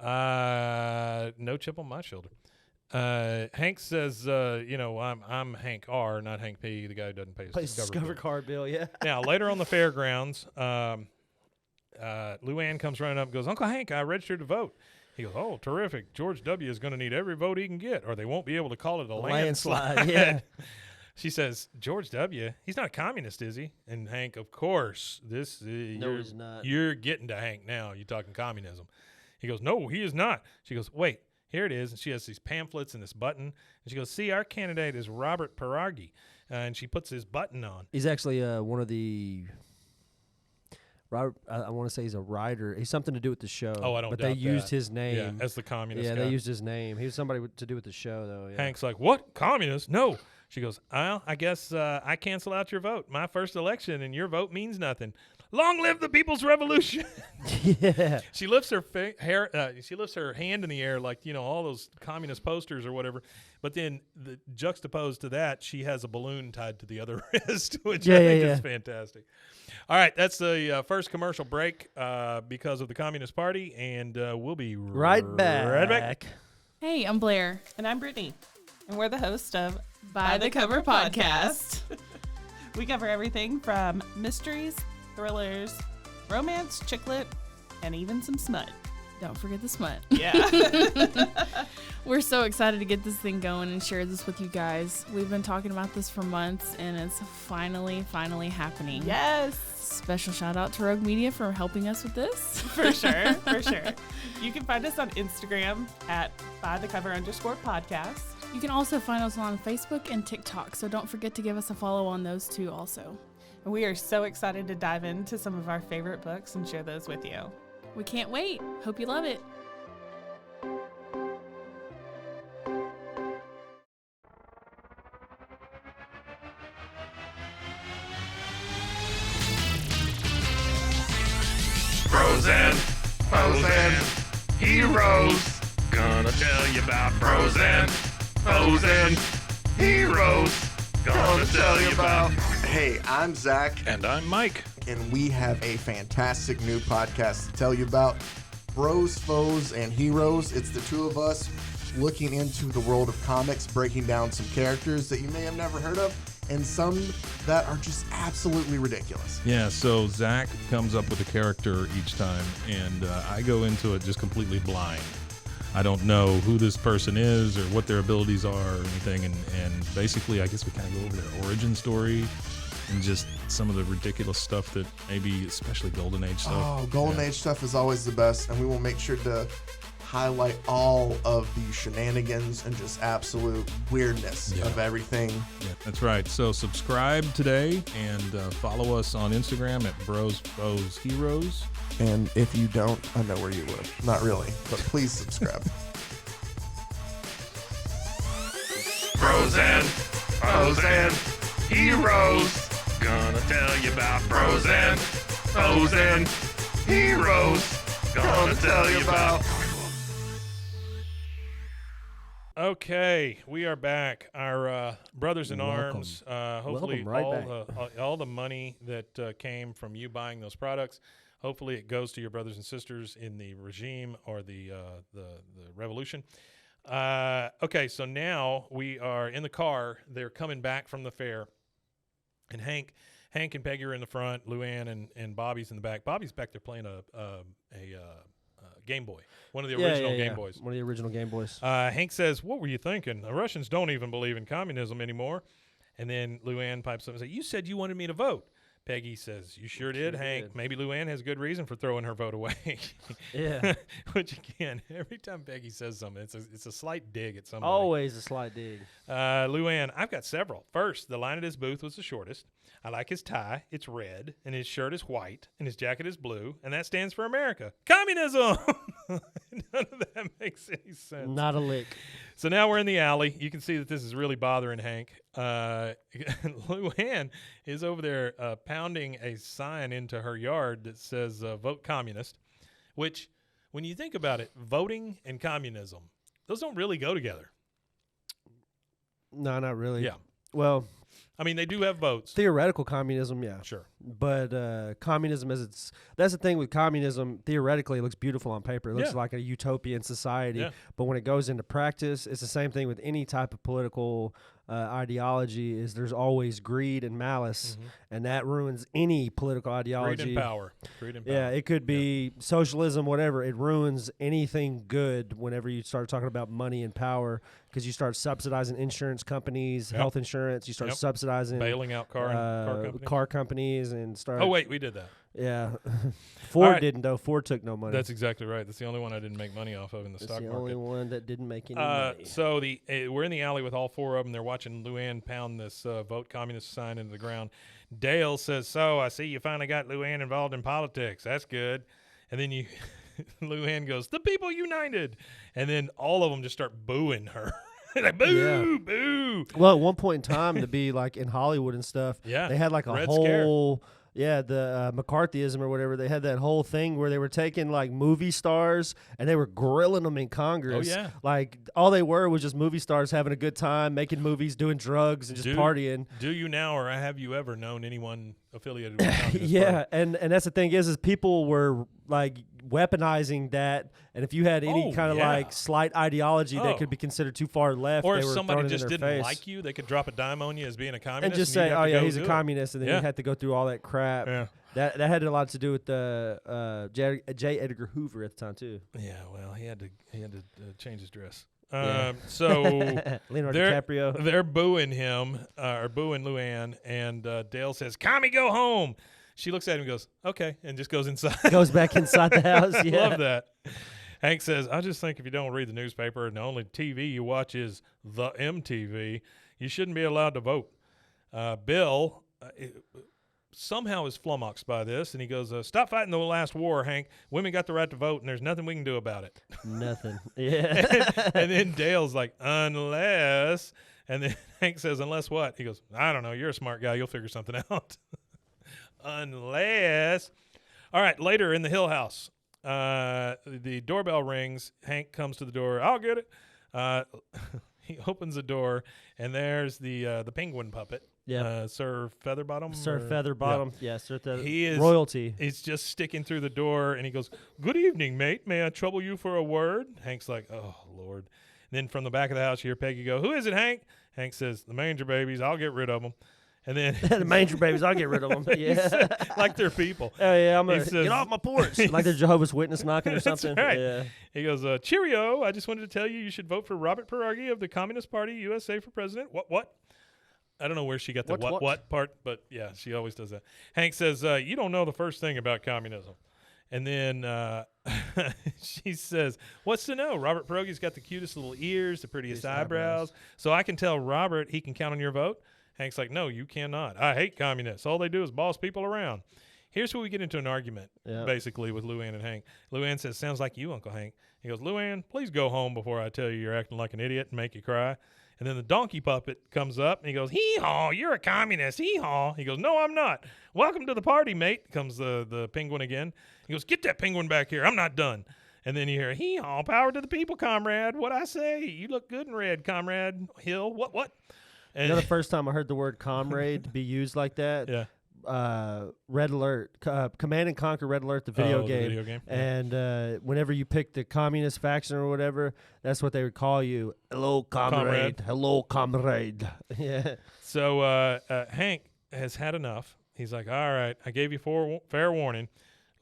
No chip on my shoulder. Hank says, I'm Hank R, not Hank P, the guy who doesn't pay his Discover card bill. Yeah. Now, later on the fairgrounds, Luanne comes running up and goes, Uncle Hank, I registered to vote. He goes, oh, terrific. George W. is going to need every vote he can get, or they won't be able to call it a landslide. Yeah. She says, George W., he's not a communist, is he? And Hank, of course, he's not. You're getting to Hank now. You're talking communism. He goes, no, he is not. She goes, wait, here it is. And she has these pamphlets and this button. And she goes, see, our candidate is Robert Piragi. And she puts his button on. He's actually one of the... Robert, I want to say he's a writer. He's something to do with the show. Oh, I don't But doubt they used that. his name. Yeah, as the communist guy. Yeah, they used his name. He was somebody to do with the show, though. Yeah. Hank's like, what? Communist? No. She goes, well, I guess I cancel out your vote. My first election, and your vote means nothing. Long live the People's Revolution. Yeah. She lifts her she lifts her hand in the air like, all those communist posters or whatever. But then juxtaposed to that, she has a balloon tied to the other wrist, which I think is fantastic. All right, that's the first commercial break because of the Communist Party, and we'll be right back. Hey, I'm Blair. And I'm Brittany. And we're the host of By the Cover Podcast. We cover everything from mysteries, thrillers, romance, chick lit, and even some smut. Don't forget the smut. Yeah. We're so excited to get this thing going and share this with you guys. We've been talking about this for months, and it's finally happening. Yes. Special shout out to Rogue Media for helping us with this. For sure. You can find us on Instagram at bythecover_podcast. You can also find us on Facebook and TikTok, so don't forget to give us a follow on those too also. And we are so excited to dive into some of our favorite books and share those with you. We can't wait. Hope you love it. Bros and heroes. Gonna tell you about bros and heroes. Gonna tell you about. Hey, I'm Zach, And I'm Mike. and we have a fantastic new podcast to tell you about. Bros, Foes, and Heroes. It's the two of us looking into the world of comics, breaking down some characters that you may have never heard of, and some that are just absolutely ridiculous. Yeah, so Zach comes up with a character each time, and I go into it just completely blind. I don't know who this person is or what their abilities are or anything, and basically I guess we kind of go over their origin story and just some of the ridiculous stuff that maybe, especially Golden Age stuff. Oh, Golden Age stuff is always the best, and we will make sure to highlight all of the shenanigans and just absolute weirdness of everything. Yeah, that's right. So subscribe today and follow us on Instagram at Bros, Foes, Heroes. And if you don't, I know where you live. Not really, but please subscribe. Bros and heroes. Gonna tell you about bros and heroes. Gonna tell you about. Okay, we are back. Our brothers in arms. Hopefully, Welcome right all the money that came from you buying those products, hopefully it goes to your brothers and sisters in the regime or the revolution. Okay, so now we are in the car. They're coming back from the fair, and Hank and Peggy are in the front. Luanne and Bobby's in the back. Bobby's back there playing a Game Boy, one of the original Game Boys. One of the original Game Boys. Hank says, "What were you thinking? The Russians don't even believe in communism anymore." And then Luanne pipes up and says, "You said you wanted me to vote." Peggy says, "You sure did, Hank. Maybe Luanne has good reason for throwing her vote away." Yeah. Which, again, every time Peggy says something, it's a slight dig at somebody. Always a slight dig. Luanne, I've got several. First, the line at his booth was the shortest. I like his tie. It's red, and his shirt is white, and his jacket is blue, and that stands for America. Communism! None of that makes any sense. Not a lick. So now we're in the alley. You can see that this is really bothering Hank. Luanne is over there pounding a sign into her yard that says vote communist, which, when you think about it, voting and communism, those don't really go together. No, not really. Yeah. Well, I mean, they do have votes. theoretical communism, yeah. Sure. But communism, that's the thing with communism. Theoretically, it looks beautiful on paper. It looks Yeah. like a utopian society. Yeah. But when it goes into practice, it's the same thing with any type of political ideology. Is there's always greed and malice, and that ruins any political ideology. Greed and power. Yeah, it could be socialism, whatever. It ruins anything good whenever you start talking about money and power, because you start subsidizing insurance companies, Yep. health insurance. You start Yep. subsidizing Bailing out car companies. car companies and start. Oh, wait, we did that. Yeah, Ford right. didn't though. Ford took no money. That's exactly right. That's the only one I didn't make money off of in the That's stock the market. only one that didn't make any money. So we're in the alley with all four of them. They're watching Luanne pound this vote communist sign into the ground. Dale says, "So I see you finally got Luanne involved in politics. That's good." And then Luanne goes, "The people united." And then all of them just start booing her. Like, boo, boo. Well, at one point in time, to be like in Hollywood and stuff, Yeah, they had like a Red whole. Yeah, the McCarthyism or whatever, they had that whole thing where they were taking like movie stars and they were grilling them in Congress. Oh, yeah. Like all they were was just movie stars having a good time, making movies, doing drugs, and just partying. Do you now, or have you ever known anyone affiliated with Communist Yeah, Party? and that's the thing is people were like weaponizing that, and if you had any kind of like slight ideology that could be considered too far left, or they if were somebody throwing it just in their didn't face. like you, they could drop a dime on you as being a communist and just you'd say, have "Oh to yeah, go he's a do it. communist," and then you had to go through all that crap. Yeah. That had a lot to do with the J. Edgar Hoover at the time too. Yeah, well, he had to change his dress. Yeah. So Leonardo DiCaprio. they're booing him or booing Luanne, and Dale says, "Commie, go home." She looks at him and goes, "Okay," and just goes inside. Goes back inside the house. Yeah. Love that. Hank says, "I just think if you don't read the newspaper and the only TV you watch is the MTV, you shouldn't be allowed to vote." Bill somehow is flummoxed by this, and he goes, "Stop fighting the last war, Hank. Women got the right to vote, and there's nothing we can do about it." Nothing. Yeah. And then Dale's like, "Unless," and then Hank says, "Unless what?" He goes, "I don't know. You're a smart guy. You'll figure something out." Unless. All right, later in the Hill House, the doorbell rings. Hank comes to the door. I'll get it. He opens the door, and there's the penguin puppet. Yeah. Sir Featherbottom. Sir Featherbottom. Yeah, Sir He is royalty. He's just sticking through the door, and he goes, "Good evening, mate. May I trouble you for a word?" Hank's like, "Oh, Lord." And then from the back of the house, you hear Peggy go, "Who is it, Hank?" Hank says, "The manger babies. I'll get rid of them." And then The manger babies, I'll get rid of them. Yeah. like they're people. Oh, yeah, I'm He going to says- get off my porch. Like they're Jehovah's Witness knocking or That's something. right. Yeah. He goes, "Cheerio. I just wanted to tell you should vote for Robert Pierogi of the Communist Party USA for president." What? I don't know where she got the what part, but yeah, she always does that. Hank says, "You don't know the first thing about communism." And then she says, "What's to know? Robert Pierogi's got the cutest little ears, the prettiest eyebrows. So I can tell Robert he can count on your vote." Hank's like, "No, you cannot. I hate communists. All they do is boss people around." Here's where we get into an argument, basically, with Luanne and Hank. Luanne says, "Sounds like you, Uncle Hank." He goes, "Luanne, please go home before I tell you you're acting like an idiot and make you cry." And then the donkey puppet comes up, and he goes, "Hee-haw, you're a communist, hee-haw." He goes, "No, I'm not. Welcome to the party, mate." Comes the penguin again. He goes, "Get that penguin back here. I'm not done." And then you hear, "Hee-haw, power to the people, comrade. What I say? You look good in red, comrade Hill. What?" And You know, the first time I heard the word comrade be used like that, yeah. Red Alert, Command and Conquer Red Alert, the video the game. video game, yeah. And whenever you pick the communist faction or whatever, that's what they would call you. Hello, comrade. Hello, comrade. Yeah. So Hank has had enough. He's like, "All right, I gave you fair warning.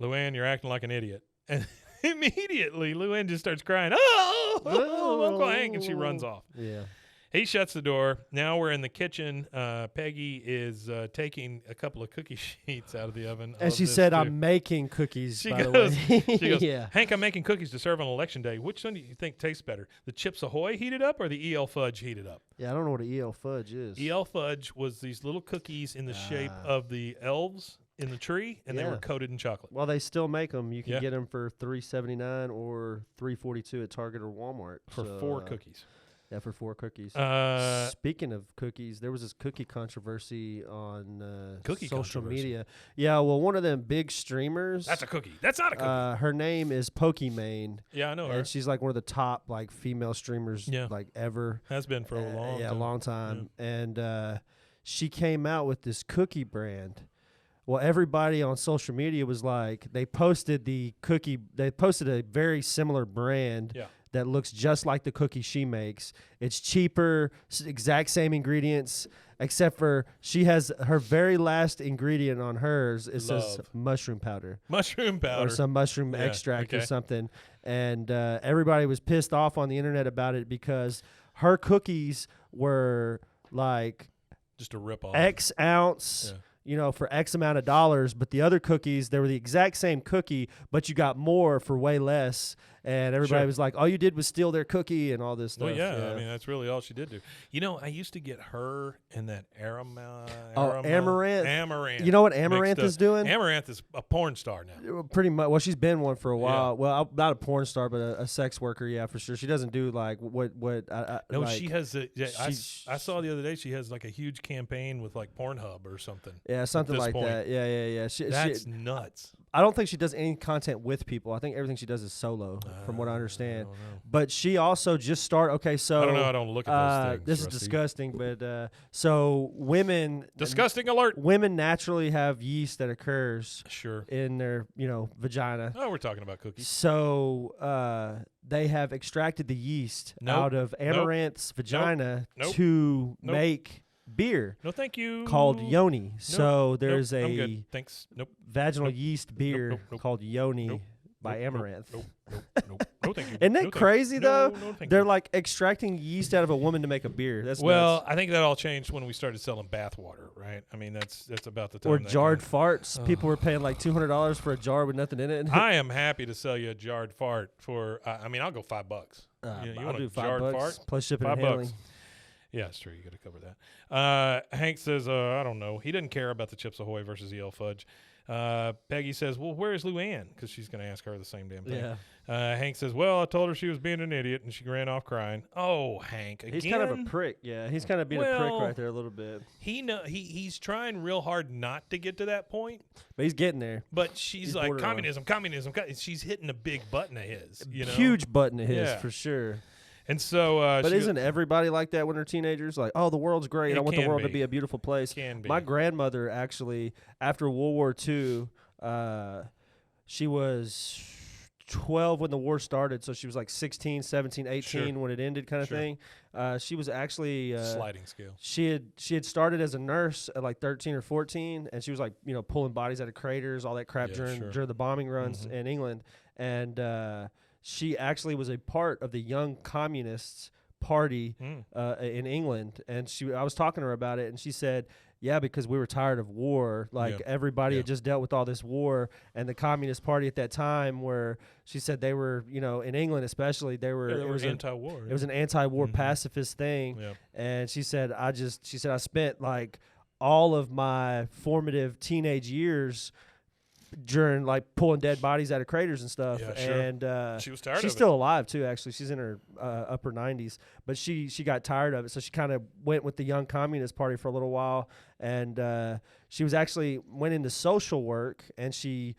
Luanne, you're acting like an idiot." And immediately, Luanne just starts crying, "Oh, Uncle Hank," and she runs off. Yeah. He shuts the door. Now we're in the kitchen. Peggy is taking a couple of cookie sheets out of the oven. And of she this said, too. "I'm making cookies, She by goes, the way." she goes, Yeah. "Hank, I'm making cookies to serve on Election Day. Which one do you think tastes better? The Chips Ahoy heated up or the EL Fudge heated up?" Yeah, I don't know what an EL fudge is. EL Fudge was these little cookies in the shape of the elves in the tree, and they were Yeah. coated in chocolate. Well, they still make them. You can Yeah. get them for $3.79 or $3.42 at Target or Walmart. For So, 4 cookies. Yeah, for 4 cookies. Uh, Speaking of cookies, there was this cookie controversy on Cookie social controversy. media. Yeah, well, one of them big streamers. That's a cookie. That's not a cookie. Her name is Pokimane, Yeah, I know her. and she's like one of the top like female streamers Yeah. like ever. Has been for a long yeah, time. a long time. And she came out with this cookie brand. Well, everybody on social media was like, they posted a very similar brand Yeah. that looks just like the cookie she makes. It's cheaper, exact same ingredients, except for she has her very last ingredient on hers. It says Love. mushroom powder. Mushroom powder. Or some mushroom Yeah, extract or okay. something. And everybody was pissed off on the internet about it because her cookies were like Just a rip-off. X ounce, Yeah. you know, for X amount of dollars. But the other cookies, they were the exact same cookie, but you got more for way less. And everybody Sure. was like, all you did was steal their cookie and all this stuff. Well, yeah, I mean, that's really all she did do. You know, I used to get her and that Amaranth. You know what Amaranth mixed up. is doing? Amaranth is a porn star now. Pretty much. Well, she's been one for a while. Yeah. Well, not a porn star, but a sex worker. Yeah, for sure. She doesn't do like what. No, like, she has. I she's- saw the other day she has like a huge campaign with like Pornhub or something. Yeah, something this like point. that. Yeah. That's nuts. I don't think she does any content with people. I think everything she does is solo, from what I understand. I don't know. But she also just started. Okay, so I don't know. I don't look at those things. this is Rusty. disgusting, but so women. Disgusting alert. Women naturally have yeast that occurs Sure. in their, vagina. Oh, we're talking about cookies. So they have extracted the yeast Nope. out of Amaranth's vagina Nope. to Nope. make beer No, thank you. called Yoni. So there's nope, I'm a good. Thanks. Nope. vaginal Nope. yeast beer nope. called Yoni Nope. by Nope, Amaranth. Nope. No, thank you. Isn't that No, thank you. crazy No, though? no, thank They're you. like extracting yeast out of a woman to make a beer. That's Well, nuts. I think that all changed when we started selling bath water, right? I mean, that's about the time. Or that jarred kinda- farts. People were paying like $200 for a jar with nothing in it. I am happy to sell you a jarred fart for. I mean, I'll go $5. You I'll want do a jarred $5 fart? plus shipping $5. and handling. Yeah, it's true. You got to cover that. Hank says, I don't know. He doesn't care about the Chips Ahoy versus EL Fudge. Peggy says, well, where's Luanne? Because she's going to ask her the same damn thing. Yeah. Hank says, well, I told her she was being an idiot, and she ran off crying. Oh, Hank, again? He's kind of a prick. Yeah, he's kind of being a prick Well, right there a little bit. He's trying real hard not to get to that point, But he's getting there. but she's He's like, borderline. communism. She's hitting a big button of his, you know? Huge button of his, Yeah. for sure. And so, But she isn't everybody like that when they're teenagers? Like, oh, the world's great. It I want the can world to be. be a beautiful place. Can be. My grandmother actually, after World War II, she was 12 when the war started, so she was like 16, 17, 18 Sure. when it ended, kind of Sure. thing. She was actually sliding scale. She had started as a nurse at like 13 or 14, and she was like pulling bodies out of craters, all that crap Yeah, during sure. the bombing runs Mhm. in England, and she actually was a part of the Young Communists Party in England, and I was talking to her about it, and she said, yeah, because we were tired of war. Like everybody had just dealt with all this war, and the Communist Party at that time, where she said they were, in England especially, they were. It It was anti-war. It was an anti-war Mhm. pacifist thing, Yeah. and she said I spent like all of my formative teenage years during like pulling dead bodies out of craters and stuff. Yeah, sure. And She was tired she's of it. still alive too. Actually, she's in her upper 90s, but she got tired of it, so she kind of went with the Young Communist Party for a little while, and she was actually went into social work, and she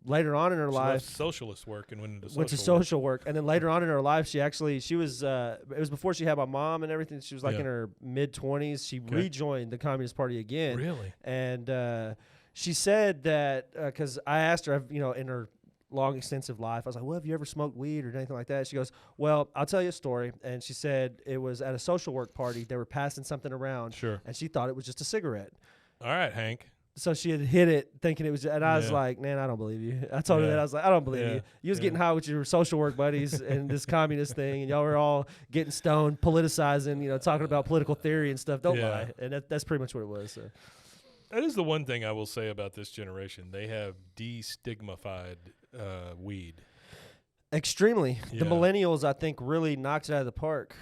later on in her She life left socialist work and went into social went to work. social work, and then later on in her life, she was it was before she had my mom and everything. She was like Yeah. in her mid-20s. She Okay. rejoined the Communist Party again. Really? And she said that because I asked her, in her long extensive life, I was like, well, have you ever smoked weed or anything like that? She goes, well, I'll tell you a story. And she said it was at a social work party. They were passing something around, Sure. and she thought it was just a cigarette. All right, Hank. So she had hit it thinking it was, and I was Yeah. like, man, I don't believe you. I told her Yeah. that. I was like, I don't believe Yeah. you. You was Yeah. getting high with your social work buddies and this communist thing, and y'all were all getting stoned, politicizing, talking about political theory and stuff. Don't Yeah. lie. And that's pretty much what it was. So. That is the one thing I will say about this generation. They have destigmatified weed. Extremely. The Yeah. millennials, I think, really knocked it out of the park,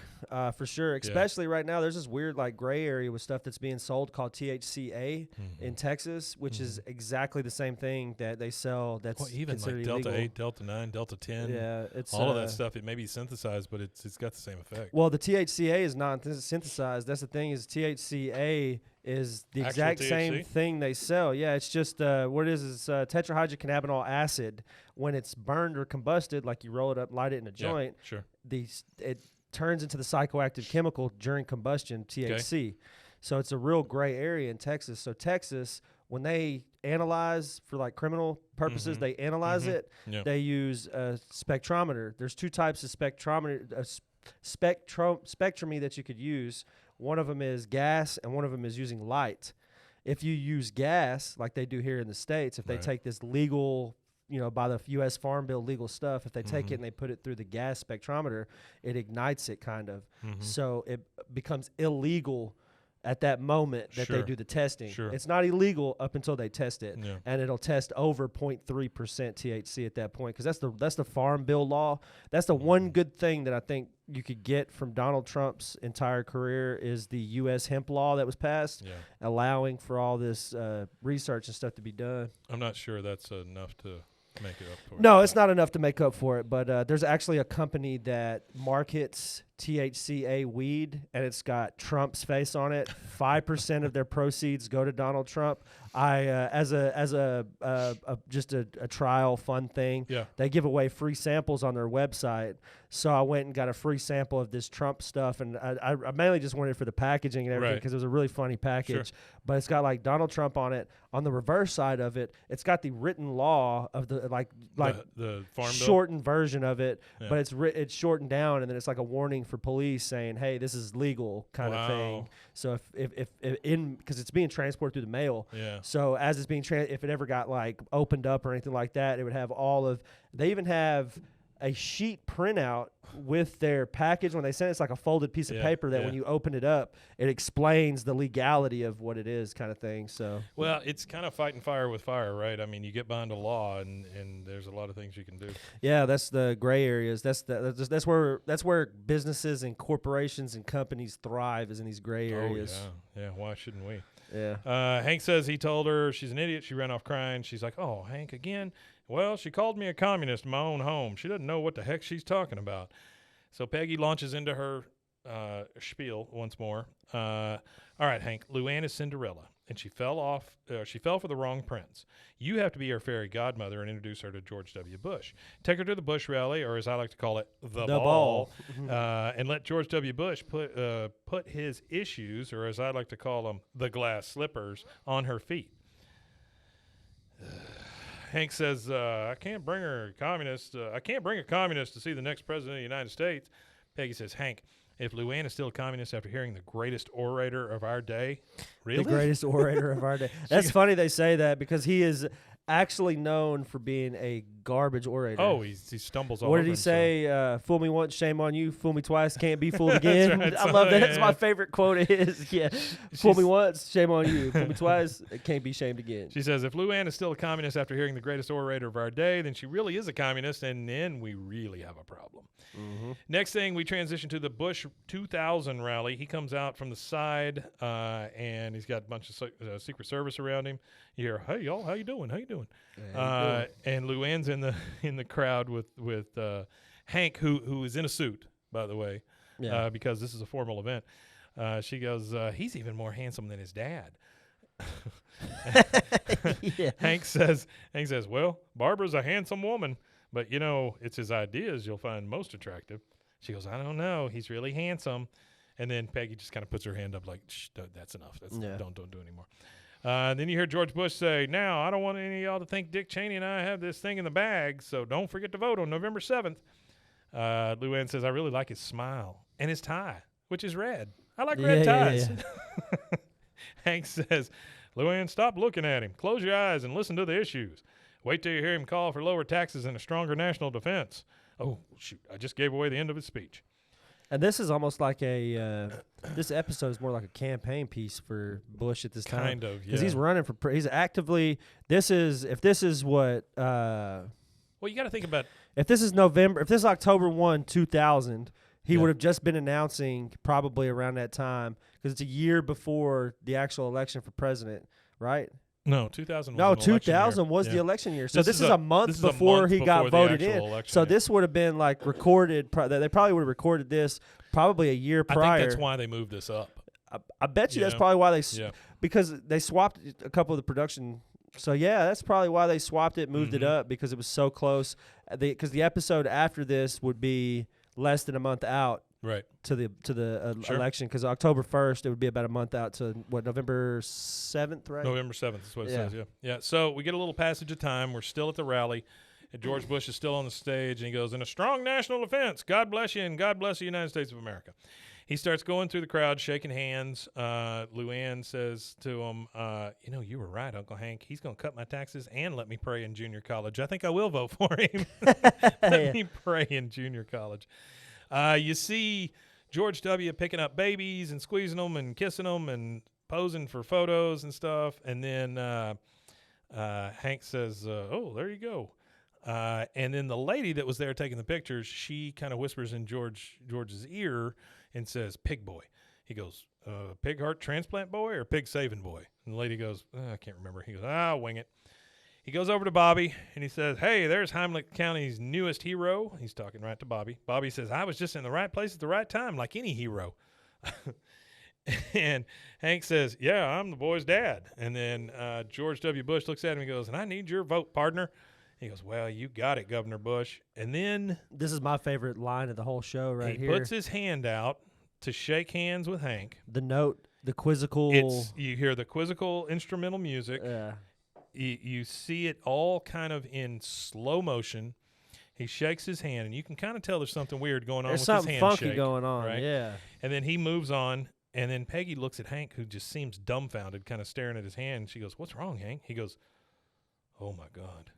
for sure. Especially right now, there's this weird like gray area with stuff that's being sold called THCA in Texas, which is exactly the same thing that they sell. That's Well, even like considered Delta illegal. 8, Delta 9, Delta 10. Yeah, it's all of that stuff. It may be synthesized, but it's got the same effect. Well, the THCA is not synthesized. That's the thing. Is THCA is the Actual exact same THC? thing they sell. Yeah, it's just what it is tetrahydrocannabinol acid. When it's burned or combusted, like you roll it up, light it in a joint, Sure. it turns into the psychoactive chemical during combustion, THC. So it's a real gray area in Texas. So Texas, when they analyze for like criminal purposes, they analyze it. Yeah. They use a spectrometer. There's two types of spectrometer, spectromy that you could use. One of them is gas, and one of them is using light. If you use gas, like they do here in the States, if they Right. take this legal, by the U.S. Farm Bill legal stuff, if they take it and they put it through the gas spectrometer, it ignites it kind of. So it becomes illegal at that moment that they Sure. do the testing. Sure. It's not illegal up until they test it, Yeah. and it'll test over 0.3% THC at that point, because that's the Farm Bill law. That's the one good thing that I think you could get from Donald Trump's entire career is the U.S. hemp law that was passed, Yeah. allowing for all this research and stuff to be done. I'm not sure that's enough to make it up for. No, it's not enough to make up for it, but there's actually a company that markets THCA weed, and it's got Trump's face on it. 5% of their proceeds go to Donald Trump. As a trial fun thing, Yeah. they give away free samples on their website. So I went and got a free sample of this Trump stuff, and I mainly just wanted it for the packaging and everything Right. because it was a really funny package. But it's got like Donald Trump on it. On the reverse side of it, it's got the written law of the like the Farm Bill. shortened version of it, Yeah. but it's shortened down, and then it's like a warning for police saying, "Hey, this is legal," kind of thing. Wow. So if because it's being transported through the mail, Yeah. so as it's being if it ever got like opened up or anything like that, it would have all of. They even have a sheet printout with their package when they send it. It's like a folded piece of Yeah, paper that yeah. when you open it up, it explains the legality of what it is, kind of thing. So Well, it's kind of fighting fire with fire, right? I mean, you get behind a law, and there's a lot of things you can do. yeah, that's the gray areas. That's where businesses and corporations and companies thrive, is in these gray areas. Oh, yeah. Yeah, why shouldn't we? Yeah. Hank says he told her she's an idiot. She ran off crying. She's like, oh, Hank, again? Well, she called me a communist in my own home. She doesn't know what the heck she's talking about. So Peggy launches into her spiel once more. All right, Hank, Luanne is Cinderella, and she fell for the wrong prince. You have to be her fairy godmother and introduce her to George W. Bush. Take her to the Bush rally, or as I like to call it, the ball. And let George W. Bush put his issues, or as I like to call them, the glass slippers, on her feet. Hank says, I can't bring a communist to see the next president of the United States. Peggy says, Hank, if Luanne is still a communist after hearing the greatest orator of our day, really? The greatest orator of our day. That's funny they say that because he is actually known for being a garbage orator. Oh, he stumbles all What over did he himself. say? Fool me once, shame on you. Fool me twice, can't be fooled again. right. I love that. Yeah, That's yeah. my favorite quote of his. Yeah. Fool me once, shame on you. Fool me twice, can't be shamed again. She says, if Luanne is still a communist after hearing the greatest orator of our day, then she really is a communist, and then we really have a problem. Mm-hmm. Next thing, we transition to the Bush 2000 rally. He comes out from the side, and he's got a bunch of Secret Service around him. You hear, hey, y'all, how you doing? How you doing? And Luanne's in the crowd with Hank, who is in a suit, by the way, because this is a formal event. She goes, he's even more handsome than his dad. Yeah. Hank says, well, Barbara's a handsome woman, but, it's his ideas you'll find most attractive. She goes, I don't know. He's really handsome. And then Peggy just kind of puts her hand up like, shh, that's enough. Don't do it anymore. Then you hear George Bush say, now, I don't want any of y'all to think Dick Cheney and I have this thing in the bag, so don't forget to vote on November 7th. Luanne says, I really like his smile and his tie, which is red. I like red ties. Yeah. Hank says, Luanne, stop looking at him. Close your eyes and listen to the issues. Wait till you hear him call for lower taxes and a stronger national defense. Oh, shoot, I just gave away the end of his speech. And this is almost like this episode is more like a campaign piece for Bush at this time. Kind of, yeah. Because he's running for, he's actively, if this is what. Well, you got to think about. If this is October 1, 2000, he would have just been announcing probably around that time because it's a year before the actual election for president, right? No, 2000 was No, an election 2000 year. was Yeah. the election year. So this is a month this is before he got the voted actual in. election, So yeah. this would have been like recorded. They probably would have recorded this probably a year prior. I think that's why they moved this up. I bet you that's Yeah. probably why they Yeah. because they swapped a couple of the production. So yeah, that's probably why they swapped it, moved it Mhm. up because it was so close. Because the episode after this would be less than a month out Right. to the Sure. election. Because October 1st, it would be about a month out to November 7th, right? November 7th is what it Yeah. says, yeah. Yeah, so we get a little passage of time. We're still at the rally. And George Bush is still on the stage, and he goes, in a strong national defense, God bless you, and God bless the United States of America. He starts going through the crowd, shaking hands. Luanne says to him, you were right, Uncle Hank. He's going to cut my taxes and let me pray in junior college. I think I will vote for him. Let me pray in junior college. You see George W. picking up babies and squeezing them and kissing them and posing for photos and stuff. And then Hank says, oh, there you go. And then the lady that was there taking the pictures, she kind of whispers in George's ear and says, pig boy. He goes, pig heart transplant boy or pig saving boy? And the lady goes, I can't remember. He goes, I'll wing it. He goes over to Bobby, and he says, hey, there's Heimlich County's newest hero. He's talking right to Bobby. Bobby says, I was just in the right place at the right time, like any hero. And Hank says, yeah, I'm the boy's dad. And then George W. Bush looks at him and goes, and I need your vote, partner. He goes, well, you got it, Governor Bush. And then This is my favorite line of the whole show right he here. puts his hand out to shake hands with Hank. The note, the quizzical. You hear the quizzical instrumental music. You see it all kind of in slow motion. He shakes his hand, and you can kind of tell there's something weird going on There's with something his funky handshake. going on, right? yeah. And then he moves on, and then Peggy looks at Hank, who just seems dumbfounded, kind of staring at his hand. She goes, what's wrong, Hank? He goes, oh, my God.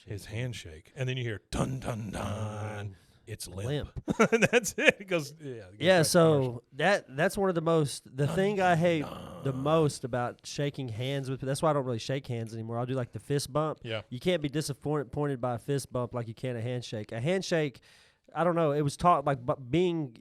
His handshake. And then you hear, dun, dun, dun. It's limp. And that's it. He goes, yeah. Yeah, so that's one of the most, the thing I hate the most about shaking hands with, that's why I don't really shake hands anymore. I'll do like the fist bump. Yeah. You can't be disappointed by a fist bump like you can a handshake. A handshake, I don't know, it was taught like being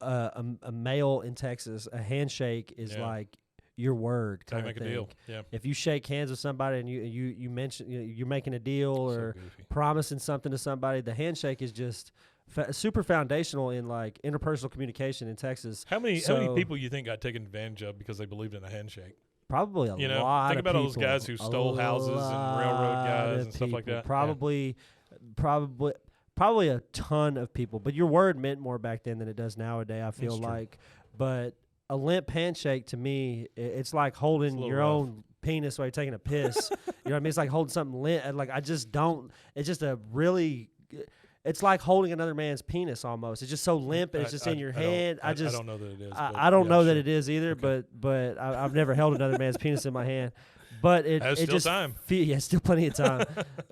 a male in Texas, a handshake is Yeah. like your word Don't kind of make a thing. deal. Yeah. If you shake hands with somebody and you mention you're making a deal or goofy. promising something to somebody, the handshake is just super foundational in like interpersonal communication in Texas. How many So- people you think got taken advantage of because they believed in a handshake? Probably a lot think of about people. all those guys who stole houses and railroad lot guys of and stuff like people. that. Yeah. Probably a ton of people. But your word meant more back then than it does nowadays, I feel That's true. like. But a limp handshake to me, it's like holding little your rough. own penis while you're taking a piss. You know what I mean? It's like holding something limp. And like I just don't. It's just a really. It's like holding another man's penis almost. It's just so limp and it's just in your hand. I don't know that it is. I don't know that sure. it is either, Okay. but I've never held another man's penis in my hand. But it There's it still just time. yeah, still plenty of time.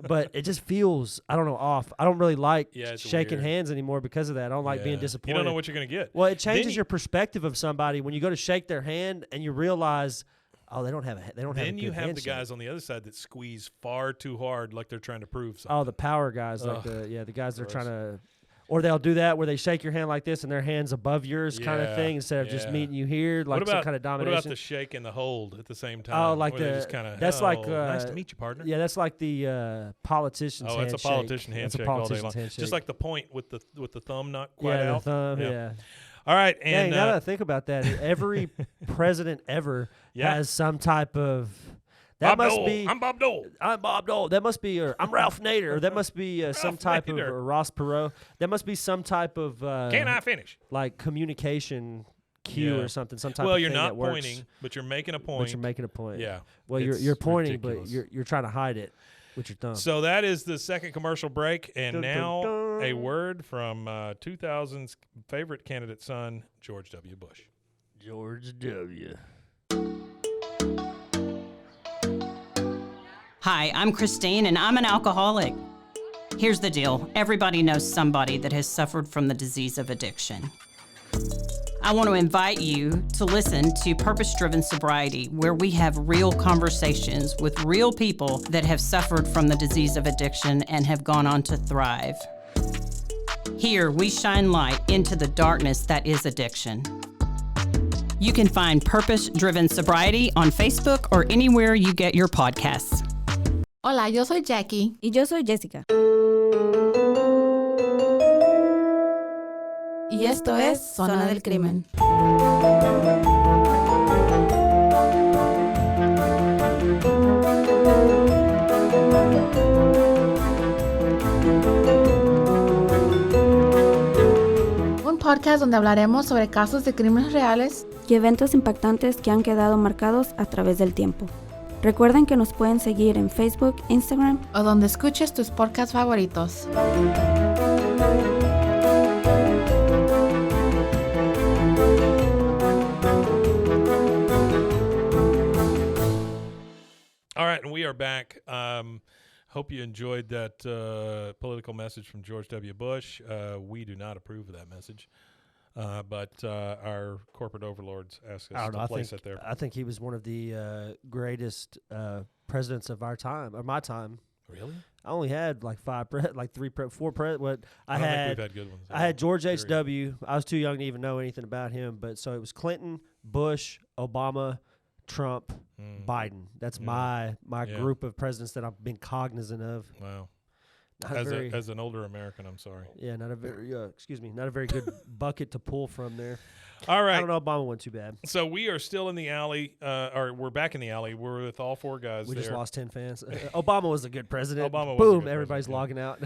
But it just feels off. I don't really like Yeah, it's shaking weird. hands anymore because of that. I don't like being Yeah. disappointed. You don't know what you're going to get. Well, it Then changes you- your perspective of somebody when you go to shake their hand and you realize, oh, they don't have a Then you good have the handshake. guys on the other side that squeeze far too hard, like they're trying to prove something. Oh, the power guys, like Ugh, the guys that are gross. trying to, or they'll do that where they shake your hand like this and their hands above yours, kind of Yeah, thing, instead of just yeah. meeting you here, like what some about, kind of What domination. about the shake and the hold at the same time? Oh, like where they the- just kinda, that's like, nice to meet you, partner. Yeah, that's like the politician's Oh, handshake. it's a politician That's a handshake all day long. politician's handshake. Just like the point with the thumb not quite yeah, out. the thumb, Yeah. yeah. All right, Dang, and now that I think about that, every president ever Yeah. has some type of. That Bob must Dole. be. I'm Bob Dole. I'm Bob Dole. That must be, or I'm Ralph Nader. Or that must be some Ralph type Nader. of or Ross Perot. That must be some type of Can I finish? like communication cue Yeah. or something. Some type Well, of you're thing not that works, pointing, but you're making a point. but you're making a point. Yeah. Well, it's you're pointing, ridiculous. but you're trying to hide it with your thumb. So that is the second commercial break, and Dun, dun, now dun. a word from 2000's favorite candidate son, George W. Bush. George W. Hi, I'm Christine, and I'm an alcoholic. Here's the deal. Everybody knows somebody that has suffered from the disease of addiction. I want to invite you to listen to Purpose-Driven Sobriety, where we have real conversations with real people that have suffered from the disease of addiction and have gone on to thrive. Here, we shine light into the darkness that is addiction. You can find Purpose-Driven Sobriety on Facebook or anywhere you get your podcasts. Hola, yo soy Jackie. Y yo soy Jessica. Y esto es Zona del Crimen. Un podcast donde hablaremos sobre casos de crímenes reales Y eventos impactantes que han quedado marcados a través del tiempo. Recuerden que nos pueden seguir en Facebook, Instagram. o donde escuches tus podcasts favoritos. All right, and we are back. Hope you enjoyed that political message from George W. Bush. We do not approve of that message, but our corporate overlords ask I us don't know. to place it there. I think he was one of the greatest presidents of our time, or my time. Really? I only had like four. What I I don't had. think we've had good ones. I had George Period. H.W. I was too young to even know anything about him, but so it was Clinton, Bush, Obama, Trump, Biden. That's my Yeah. group of presidents that I've been cognizant of. Wow. Not a very, As an older American, I'm sorry. yeah, not a very not a very good bucket to pull from there. All I right. don't know. Obama went too bad. So we are still in the alley, or we're back in the alley. We're with all four guys We there. just lost 10 fans. Obama was a good president. Obama was a Boom! good Everybody's president, logging out.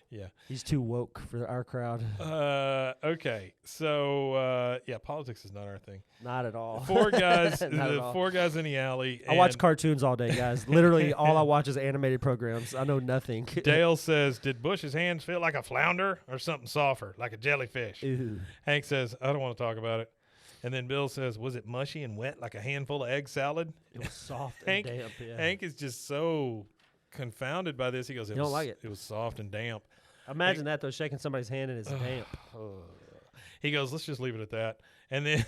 Yeah. He's too woke for our crowd. Okay. So yeah, politics is not our thing. Not at all. Four guys, Not at the all. four guys in the alley. I watch and cartoons all day, guys. Literally, all I watch is animated programs. I know nothing. Dale says, "Did Bush's hands feel like a flounder or something softer, like a jellyfish?" Ew. Hank says, "I don't want to talk about it." And then Bill says, "Was it mushy and wet like a handful of egg salad?" It was soft Hank, and damp. Yeah. Hank is just so confounded by this. He goes, You don't like it? It was soft and damp." Imagine that though, shaking somebody's hand and it's damp. He goes, "Let's just leave it at that." And then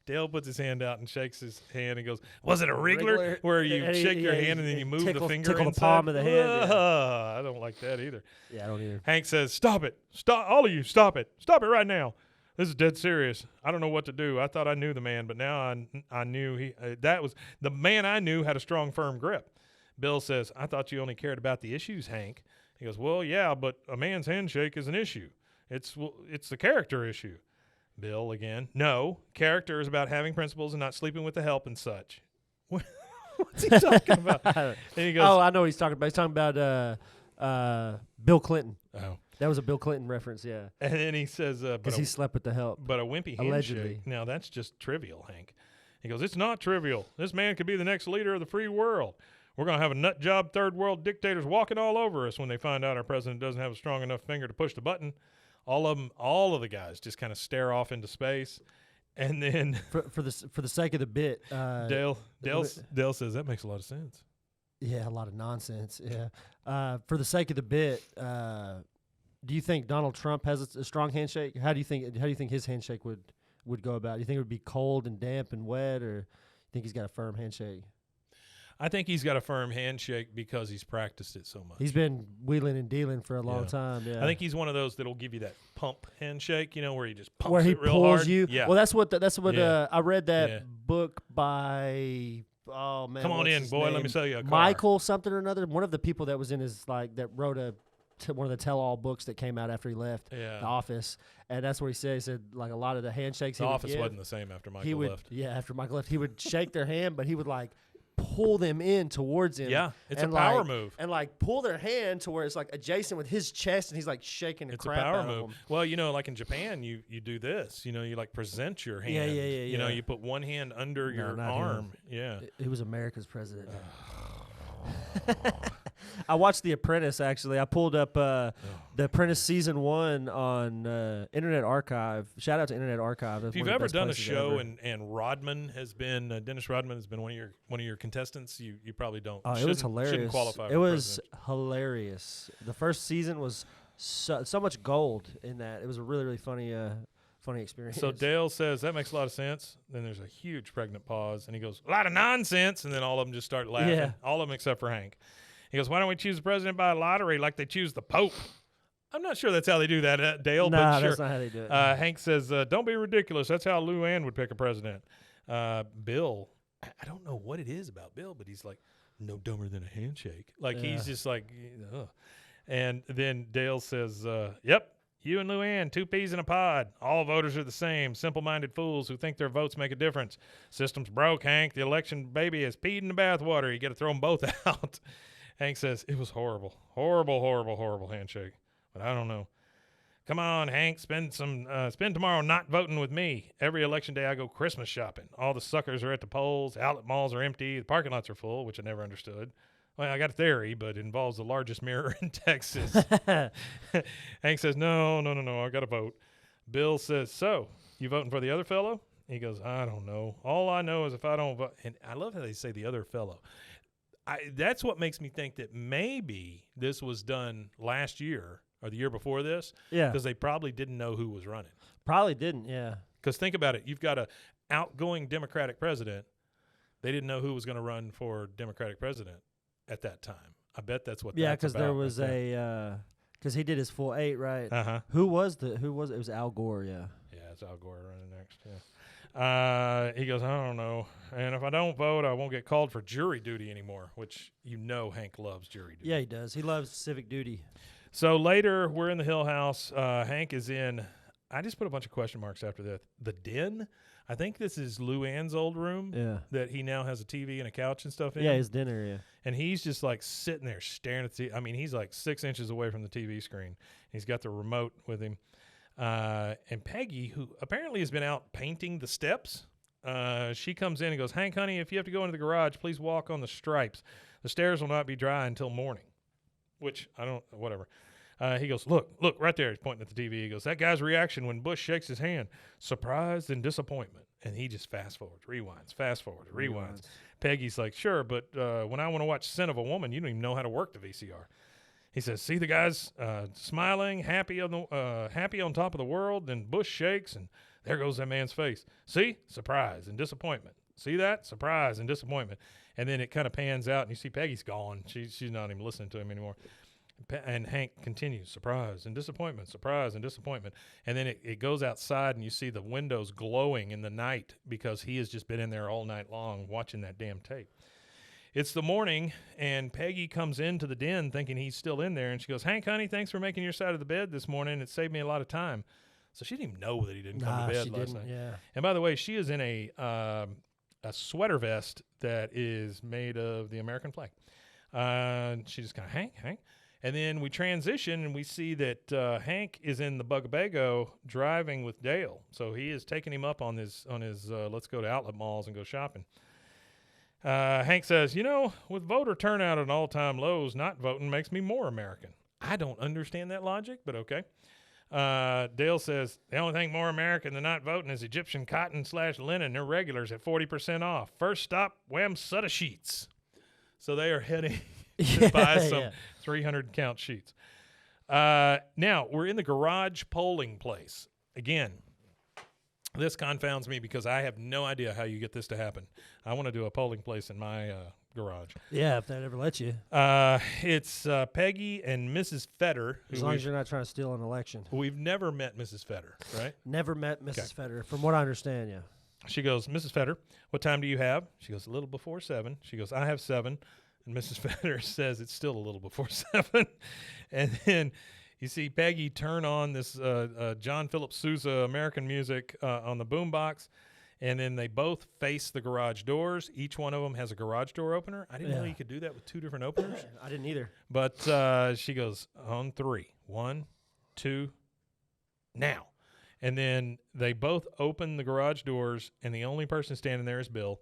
Dale puts his hand out and shakes his hand and goes, "Was it a wriggler, where you And shake your yeah, hand and then you move the finger tickle the inside?" palm of the hand. Yeah. I don't like that either. Yeah, I don't either. Hank says, "Stop it. Stop, all of you, stop it. Stop it right now. This is dead serious. I don't know what to do. I thought I knew the man, but now I knew that was the man I knew had a strong, firm grip. Bill says, I thought you only cared about the issues, Hank. He goes, well, yeah, but a man's handshake is an issue. It's the character issue. Bill again, no, character is about having principles and not sleeping with the help and such. What's he talking about? And he goes, I know what he's talking about. He's talking about Bill Clinton. Oh. That was a Bill Clinton reference, yeah. And then he says, because he slept with the help. But a wimpy allegedly. handshake, now that's just trivial, Hank. He goes, it's not trivial. This man could be the next leader of the free world. We're going to have a nut job third world dictators walking all over us when they find out our president doesn't have a strong enough finger to push the button. All of the guys just kind of stare off into space. And then for the sake of the bit, Dale says that makes a lot of sense. Yeah, a lot of nonsense. Yeah. For the sake of the bit, do you think Donald Trump has a strong handshake? How do you think his handshake would go about? Do you think it would be cold and damp and wet, or you think he's got a firm handshake? I think he's got a firm handshake because he's practiced it so much. He's been wheeling and dealing for a long time. Yeah, I think he's one of those that'll give you that pump handshake, where he just pumps where he it real pulls hard. you. Yeah. Well, that's what I read that book by. Oh man, come on in, boy. Name? Let me sell you a car. Michael something or another. One of the people that was in his that wrote one of the tell-all books that came out after he left the office, and that's what he said. He said like a lot of the handshakes. The office wasn't the same after Michael left. Yeah, after Michael left, he would shake their hand, but he would like pull them in towards him. Yeah, it's a power move. And like pull their hand to where it's like adjacent with his chest, and he's like shaking the crap out of them. It's a power move. Well, like in Japan, you do this. You like present your hand. Yeah. You put one hand under your arm. Yeah. He was America's president. I watched The Apprentice, actually. I pulled up The Apprentice Season 1 on Internet Archive. Shout out to Internet Archive. That's if you've ever done a show and Rodman has been Dennis Rodman has been one of your contestants, you probably don't. Oh, it was hilarious. Shouldn't qualify it was hilarious. The first season was so much gold in that. It was a really, really funny experience. So Dale says, that makes a lot of sense. Then there's a huge pregnant pause, and he goes, a lot of nonsense, and then all of them just start laughing. Yeah. All of them except for Hank. He goes, why don't we choose the president by lottery like they choose the Pope? I'm not sure that's how they do that, Dale, but sure. That's not how they do it. Hank says, don't be ridiculous. That's how Luanne would pick a president. Bill, I don't know what it is about Bill, but he's like, no dumber than a handshake. He's just like, ugh. And then Dale says, yep. You and Luanne, 2 peas in a pod. All voters are the same, simple-minded fools who think their votes make a difference. System's broke, Hank. The election baby has peed in the bathwater. You got to throw them both out. Hank says, it was horrible. Horrible, horrible, horrible handshake. But I don't know. Come on, Hank, spend tomorrow not voting with me. Every election day I go Christmas shopping. All the suckers are at the polls. Outlet malls are empty. The parking lots are full, which I never understood. Well, I got a theory, but it involves the largest mirror in Texas. Hank says, no, I got to vote. Bill says, so, you voting for the other fellow? He goes, I don't know. All I know is if I don't vote. And I love how they say the other fellow. That's what makes me think that maybe this was done last year or the year before this. Yeah. Because they probably didn't know who was running. Probably didn't, yeah. Because think about it. You've got an outgoing Democratic president. They didn't know who was going to run for Democratic president at that time. I bet that's what. Yeah, because there was because he did his full 8, right? Uh-huh. Who was it? It was Al Gore. Yeah. Yeah, it's Al Gore running next. Yeah. He goes, I don't know, and if I don't vote, I won't get called for jury duty anymore. Which Hank loves jury duty. Yeah, he does. He loves civic duty. So later, we're in the Hill House. Hank is in. I just put a bunch of question marks after that. The den. I think this is Luann's old room. Yeah. That he now has a TV and a couch and stuff in. Yeah, his dinner. Yeah. And he's just like sitting there staring at the. I mean, he's like 6 inches away from the TV screen. He's got the remote with him. And Peggy, who apparently has been out painting the steps, she comes in and goes, Hank, honey, if you have to go into the garage, please walk on the stripes. The stairs will not be dry until morning. Which whatever. He goes, look, right there. He's pointing at the TV. He goes, that guy's reaction when Bush shakes his hand, surprise and disappointment. And he just fast forwards, rewinds. Peggy's like, sure, but when I want to watch Sin of a Woman, you don't even know how to work the VCR. He says, see the guy's smiling, happy on top of the world, then Bush shakes, and there goes that man's face. See? Surprise and disappointment. See that? Surprise and disappointment. And then it kind of pans out, and you see Peggy's gone. She's not even listening to him anymore. And Hank continues, surprise and disappointment, surprise and disappointment. And then it goes outside, and you see the windows glowing in the night because he has just been in there all night long watching that damn tape. It's the morning, and Peggy comes into the den thinking he's still in there, and she goes, Hank, honey, thanks for making your side of the bed this morning. It saved me a lot of time. So she didn't even know that he didn't come to bed last night. Yeah. And by the way, she is in a sweater vest that is made of the American flag. She just kind of, Hank. And then we transition, and we see that Hank is in the Bugabego driving with Dale. So he is taking him up on his let's go to outlet malls and go shopping. Hank says, with voter turnout at all-time lows, not voting makes me more American. I don't understand that logic, but okay. Dale says, the only thing more American than not voting is Egyptian cotton/linen. They're regulars at 40% off. First stop, Wamsutta sheets. So they are heading to buy some 300 count sheets. Now, we're in the garage polling place. Again, this confounds me because I have no idea how you get this to happen. I want to do a polling place in my garage. Yeah, if that ever lets you. It's Peggy and Mrs. Fetter. As long as you're not trying to steal an election. We've never met Mrs. Fetter, right? Never met Mrs. Fetter, from what I understand, yeah. She goes, Mrs. Fetter, what time do you have? She goes, a little before 7. She goes, I have 7. And Mrs. Fetter says it's still a little before 7. And then you see Peggy turn on this John Philip Sousa American music on the boombox, and then they both face the garage doors. Each one of them has a garage door opener. I didn't know you could do that with 2 different openers. I didn't either. But she goes, on 3. 1, 2, now. And then they both open the garage doors, and the only person standing there is Bill.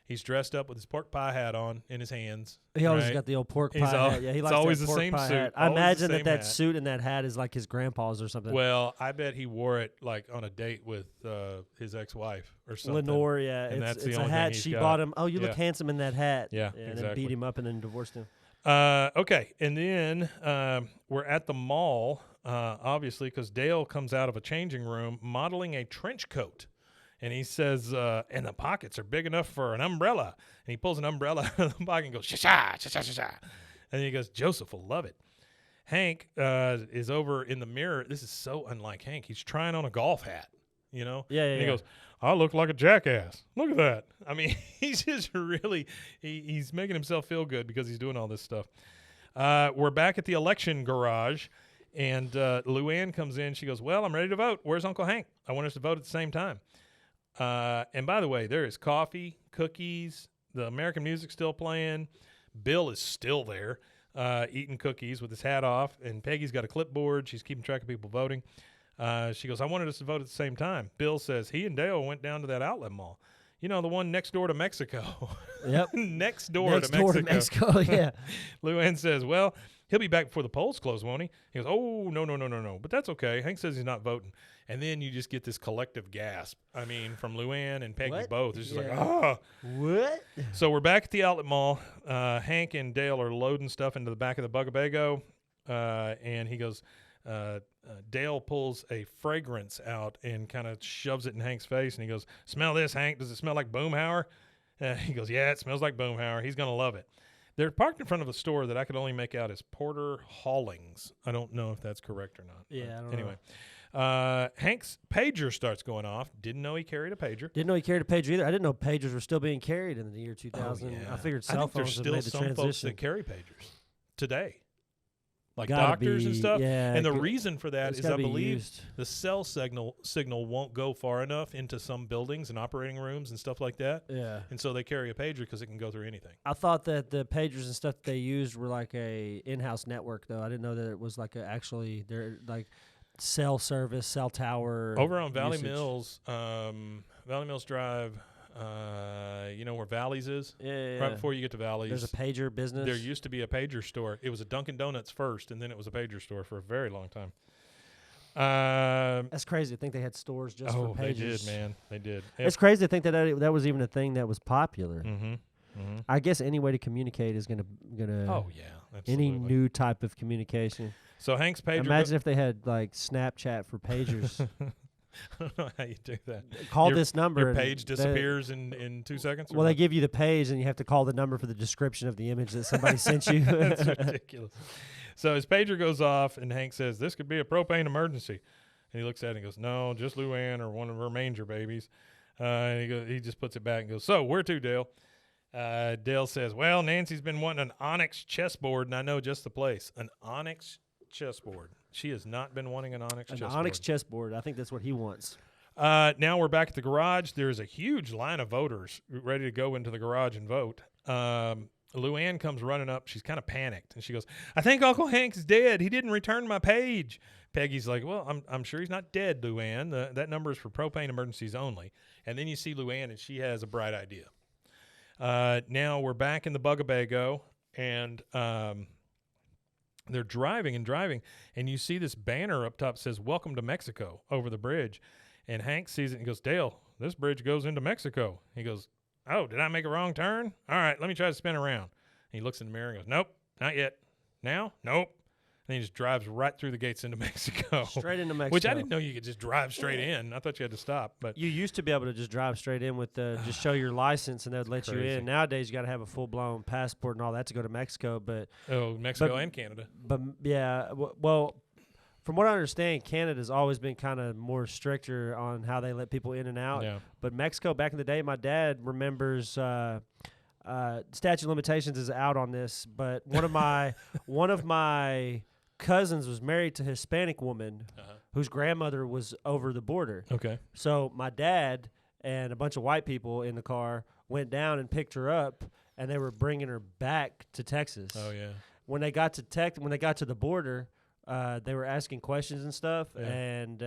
He's dressed up with his pork pie hat on in his hands. He always got the old pork pie hat. Yeah, he likes always that the pork same pie suit. hat. I imagine that hat. suit and that hat is like his grandpa's or something. Well, I bet he wore it like on a date with his ex-wife or something. Lenore, yeah. And it's the a only hat thing she he's bought got. him. Oh, you look handsome in that hat. Yeah, And exactly. then beat him up and then divorced him. Okay, and then we're at the mall, obviously, because Dale comes out of a changing room modeling a trench coat. And he says, and the pockets are big enough for an umbrella. And he pulls an umbrella out of the pocket and goes, sha-sha, sha-sha, sha-sha. And he goes, Joseph will love it. Hank is over in the mirror. This is so unlike Hank. He's trying on a golf hat, Yeah, And he goes, I look like a jackass. Look at that. I mean, he's just really, he's making himself feel good because he's doing all this stuff. We're back at the election garage. And Luanne comes in. She goes, well, I'm ready to vote. Where's Uncle Hank? I want us to vote at the same time. And by the way, there is coffee, cookies, the American music's still playing. Bill is still there eating cookies with his hat off, and Peggy's got a clipboard. She's keeping track of people voting. She goes, I wanted us to vote at the same time. Bill says he and Dale went down to that outlet mall. The one next door to Mexico. Yep. Next door to Mexico, yeah. Luanne says, well, he'll be back before the polls close, won't he? He goes, oh, no. But that's okay. Hank says he's not voting. And then you just get this collective gasp. I mean, from Luanne and Peggy both. It's just like, What? So we're back at the outlet mall. Hank and Dale are loading stuff into the back of the Bugabego. And he goes, Dale pulls a fragrance out and kind of shoves it in Hank's face. And he goes, smell this, Hank. Does it smell like Boomhauer? He goes, yeah, it smells like Boomhauer. He's going to love it. They're parked in front of a store that I could only make out as Porter Haulings. I don't know if that's correct or not. Yeah, I don't anyway. know. Hank's pager starts going off. Didn't know he carried a pager. Didn't know he carried a pager either. I didn't know pagers were still being carried in the year 2000. I figured cell phones had made the some folks transition. that carry pagers today. Like Gotta doctors and be, stuff. yeah, And the reason for that it's is I gotta be believe used. the cell signal won't go far enough into some buildings and operating rooms and stuff like that. Yeah. And so they carry a pager because it can go through anything. I thought that the pagers and stuff that they used were like a in-house network, though. I didn't know that it was like they're like cell service, cell tower. Over on Valley usage. Mills Drive, where Valley's is? Yeah. Right before you get to Valley's. There's a pager business. There used to be a pager store. It was a Dunkin' Donuts first, and then it was a pager store for a very long time. That's crazy to think they had stores just for pagers. They did, man. They did. It's crazy to think that was even a thing that was popular. Mm-hmm. I guess any way to communicate is gonna. Oh yeah, absolutely. Any new type of communication. So Hank's pager. Imagine if they had like Snapchat for pagers. I don't know how you do that. Call this number. Your page disappears in 2 seconds? Well, they give you the page, and you have to call the number for the description of the image that somebody sent you. That's ridiculous. So his pager goes off, and Hank says, "This could be a propane emergency." And he looks at it and goes, "No, just Luanne or one of her manger babies." And he just puts it back and goes, "So, where to, Dale?" Dale says, "Well, Nancy's been wanting an onyx chessboard, and I know just the place." An onyx chessboard. She has not been wanting an onyx chessboard. An onyx chessboard. I think that's what he wants. Now we're back at the garage. There's a huge line of voters ready to go into the garage and vote. Luanne comes running up. She's kind of panicked, and she goes, "I think Uncle Hank's dead. He didn't return my page." Peggy's like, "Well, I'm sure he's not dead, Luanne. That number is for propane emergencies only." And then you see Luanne, and she has a bright idea. Now we're back in the Bugabago, and they're driving, and you see this banner up top that says, "Welcome to Mexico," over the bridge. And Hank sees it and goes, "Dale, this bridge goes into Mexico." He goes, "Oh, did I make a wrong turn? All right, let me try to spin around." And he looks in the mirror and goes, "Nope, not yet. Now? Nope." And he just drives right through the gates into Mexico. Straight into Mexico. Which I didn't know you could just drive straight in. I thought you had to stop. But you used to be able to just drive straight in with just show your license and they'd let you in. Nowadays, you got to have a full-blown passport and all that to go to Mexico. Mexico and Canada. But, yeah, well, from what I understand, Canada's always been kind of more stricter on how they let people in and out. Yeah. But Mexico, back in the day, my dad remembers statute of limitations is out on this, but one of my cousins was married to a Hispanic woman whose grandmother was over the border. Okay. So my dad and a bunch of white people in the car went down and picked her up, and they were bringing her back to Texas. Oh, yeah. When they got to the border, they were asking questions and stuff, and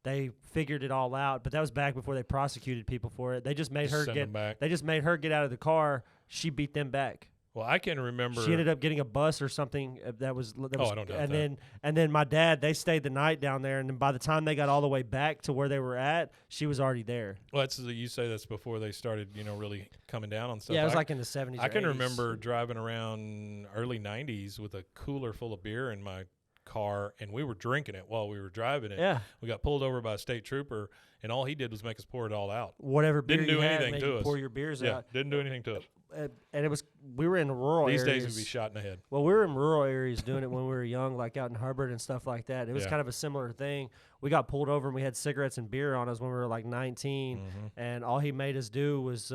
they figured it all out. But that was back before they prosecuted people for it. They just made her get back. They just made her get out of the car. She beat them back. Well, I can remember. She ended up getting a bus or something that was. I don't doubt that. And then my dad, they stayed the night down there, and then by the time they got all the way back to where they were at, she was already there. Well, you say that's before they started, really coming down on stuff. Yeah, it was like in the 70s. I can 80s. remember driving around early 90s with a cooler full of beer in my car, and we were drinking it while we were driving it. Yeah. We got pulled over by a state trooper, and all he did was make us pour it all out. Whatever beer didn't do you had, anything made to you us. pour your beers out. Didn't do anything to us. And we were in rural These areas. days we'd be shot in the head. Well, we were in rural areas doing it when we were young, like out in Hubbard and stuff like that. It was kind of a similar thing. We got pulled over and we had cigarettes and beer on us when we were like 19, and all he made us do was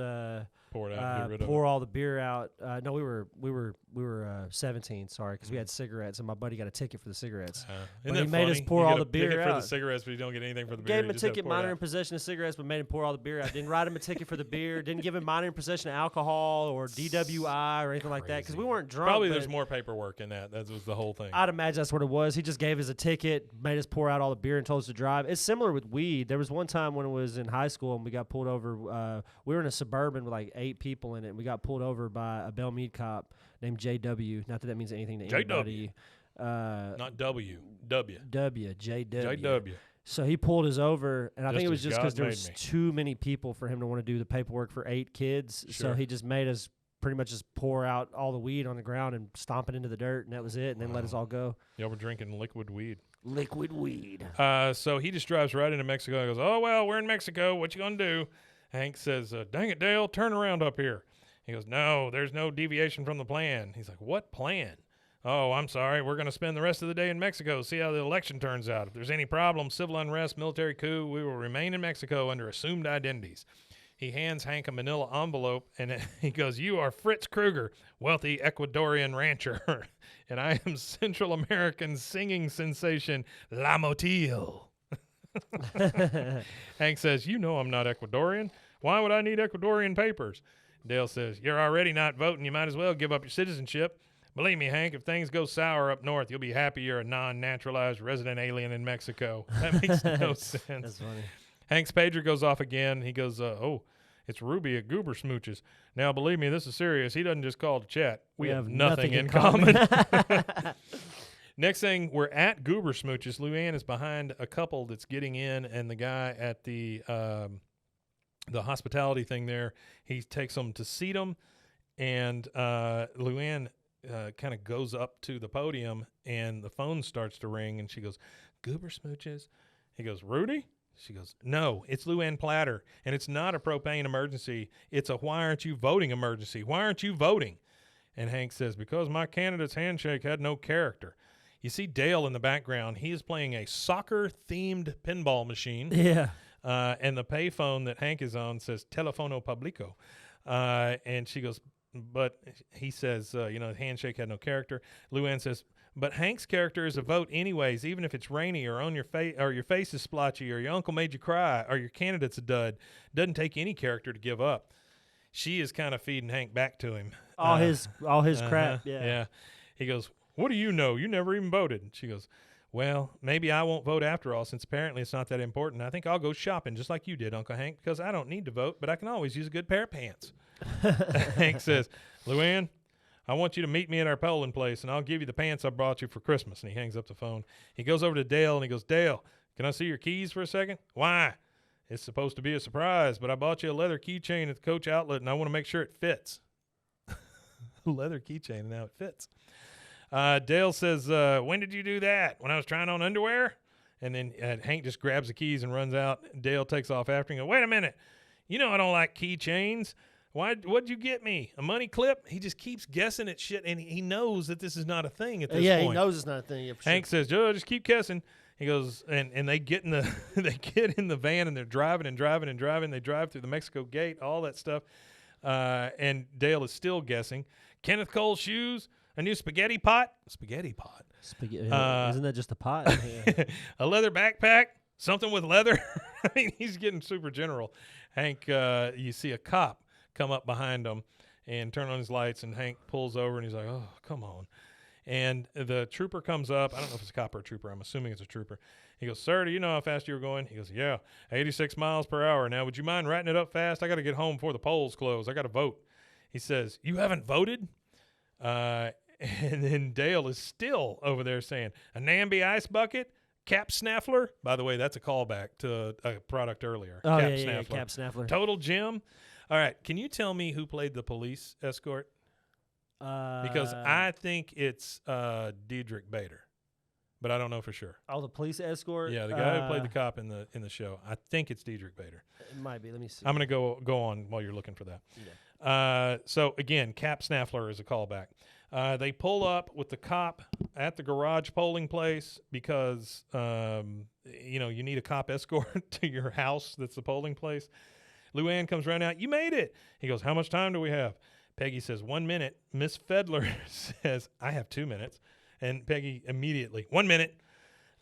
pour it out, get rid of pour it. all the beer out. No, we were 17, sorry, because we had cigarettes, and my buddy got a ticket for the cigarettes. But he made us pour all the beer ticket out. for the cigarettes, but you don't get anything for the beer. Gave him a ticket, minor in possession of cigarettes, but made him pour all the beer out. Didn't write him a ticket for the beer. Didn't give him minor in possession of alcohol or DWI or anything like that, because we weren't drunk. Probably there's more paperwork in that. That was the whole thing. I'd imagine that's what it was. He just gave us a ticket, made us pour out all the beer, and told us to drive. It's similar with weed. There was one time when it was in high school and we got pulled over. We were in a Suburban with like 8 people in it. And we got pulled over by a Belmead cop named JW. Not that that means anything to anybody. Not W. W. JW. JW. So he pulled us over, and I think it was just because there God was made me. too many people for him to want to do the paperwork for 8 kids. Sure. So he just made us pretty much just pour out all the weed on the ground and stomp it into the dirt, and that was it, and then let us all go. Y'all were drinking liquid weed. Liquid weed. So he just drives right into Mexico and goes, "Oh, well, we're in Mexico. What you going to do?" Hank says, "Dang it, Dale, turn around up here." He goes, "No, there's no deviation from the plan." He's like, "What plan?" "Oh, I'm sorry. We're going to spend the rest of the day in Mexico, see how the election turns out. If there's any problem, civil unrest, military coup, we will remain in Mexico under assumed identities." He hands Hank a manila envelope, and he goes, "You are Fritz Krueger, wealthy Ecuadorian rancher, and I am Central American singing sensation La Motil." Hank says, "You know I'm not Ecuadorian. Why would I need Ecuadorian papers?" Dale says, "You're already not voting. You might as well give up your citizenship. Believe me, Hank, if things go sour up north, you'll be happy you're a non-naturalized resident alien in Mexico." That makes no sense. That's funny. Hank's pager goes off again. He goes, "Oh, it's Ruby at Goober Smooches. Now, believe me, this is serious. He doesn't just call to chat. We have nothing in common." Next thing, we're at Goober Smooches. Luanne is behind a couple that's getting in, and the guy at the hospitality thing there, he takes them to seat them, and Luanne kind of goes up to the podium, and the phone starts to ring, and she goes, "Goober Smooches?" He goes, "Rudy?" She goes, "No, it's Luanne Platter, and it's not a propane emergency. It's a why aren't you voting emergency. Why aren't you voting?" And Hank says, because my candidate's handshake had no character. You see Dale in the background. He is playing a soccer-themed pinball machine. Yeah. And the payphone that Hank is on says Telefono Publico. And she goes, but he says, the handshake had no character. Luanne says, but Hank's character is a vote anyways, even if it's rainy or on your face or your face is splotchy or your uncle made you cry or your candidate's a dud. Doesn't take any character to give up. She is kind of feeding Hank back to him. All his crap. Yeah. He goes, what do you know? You never even voted. And she goes, well, maybe I won't vote after all, since apparently it's not that important. I think I'll go shopping just like you did, Uncle Hank, because I don't need to vote, but I can always use a good pair of pants. Hank says, Luanne, I want you to meet me at our polling place, and I'll give you the pants I brought you for Christmas. And he hangs up the phone. He goes over to Dale, and he goes, Dale, can I see your keys for a second? Why? It's supposed to be a surprise, but I bought you a leather keychain at the Coach outlet, and I want to make sure it fits. Leather keychain, and now it fits. Dale says, when did you do that? When I was trying on underwear? And then Hank just grabs the keys and runs out. Dale takes off after him and goes, wait a minute. You know I don't like keychains. What'd you get me? A money clip? He just keeps guessing at shit, and he knows that this is not a thing at this point. Yeah, he knows it's not a thing. Yeah, for Hank sure. says, Joe, just keep guessing. He goes, and they get in the they get in the van, and they're driving and driving and driving. They drive through the Mexico gate, all that stuff. And Dale is still guessing. Kenneth Cole shoes, a new spaghetti pot. Spaghetti pot. Isn't that just a pot? Yeah. A leather backpack, something with leather. I mean, he's getting super general. Hank, you see a cop come up behind him and turn on his lights, and Hank pulls over, and he's like, oh, come on. And the trooper comes up. I don't know if it's a cop or a trooper. I'm assuming it's a trooper. He goes, sir, do you know how fast you were going? He goes, yeah, 86 miles per hour. Now, would you mind writing it up fast? I got to get home before the polls close. I got to vote. He says, you haven't voted? And then Dale is still over there saying, a Namby ice bucket, Cap Snaffler. By the way, that's a callback to a product earlier. Oh, Cap yeah, Snaffler. Cap Snaffler. Total Jim. All right, can you tell me who played the police escort? Because I think it's Diedrich Bader, but I don't know for sure. Oh, the police escort? Yeah, the guy who played the cop in the show. I think it's Diedrich Bader. It might be. Let me see. I'm going to go on while you're looking for that. Yeah. So, again, Cap Snaffler is a callback. They pull up with the cop at the garage polling place because, you need a cop escort to your house that's the polling place. Luanne comes running out. You made it. He goes, how much time do we have? Peggy says, 1 minute. Miss Fedler says, I have 2 minutes. And Peggy immediately, 1 minute.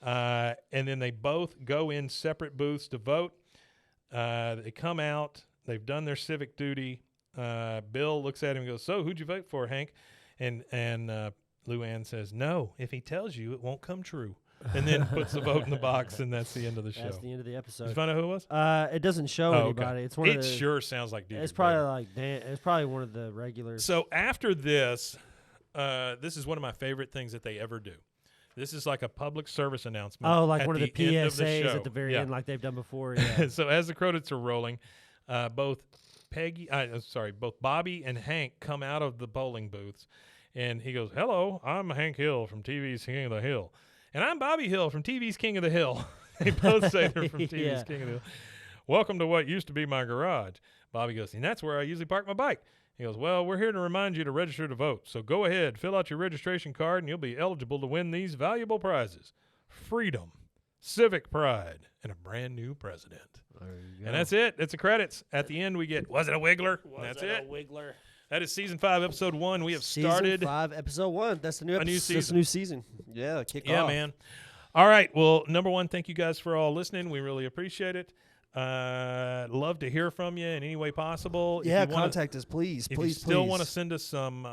And then they both go in separate booths to vote. They come out. They've done their civic duty. Bill looks at him and goes, so who'd you vote for, Hank? And Luanne says, no, if he tells you, it won't come true. And then puts the vote in the box, and that's the end of the show. That's the end of the episode. Did you find out who it was? It doesn't show anybody. Okay. It's one of it the, sure sounds like Diedrich It's probably Bader. like it's probably one of the regulars. So after this, this is one of my favorite things that they ever do. This is like a public service announcement. Oh, like at one of the end PSAs of the show. at the very Yeah. end, like they've done before. Yeah. So as the credits are rolling, both Bobby and Hank come out of the polling booths, and he goes, hello, I'm Hank Hill from TV's King of the Hill. And I'm Bobby Hill from TV's King of the Hill. They both say they're from TV's Yeah. King of the Hill. Welcome to what used to be my garage. Bobby goes, and that's where I usually park my bike. He goes, well, we're here to remind you to register to vote. So go ahead, fill out your registration card, and you'll be eligible to win these valuable prizes. Freedom, civic pride, and a brand new president. And that's it. That's the credits. At the end, we get, was it a Wiggler? And that's it. A Wiggler. That is Season 5, Episode 1. We have Season started 5, Episode 1. That's the new episode. new season. That's the new season. Yeah, kick off. Yeah, man. All right. Well, number one, thank you guys for all listening. We really appreciate it. Love to hear from you in any way possible. Yeah, if you wanna, contact us, please. If please, you still please. want to send us some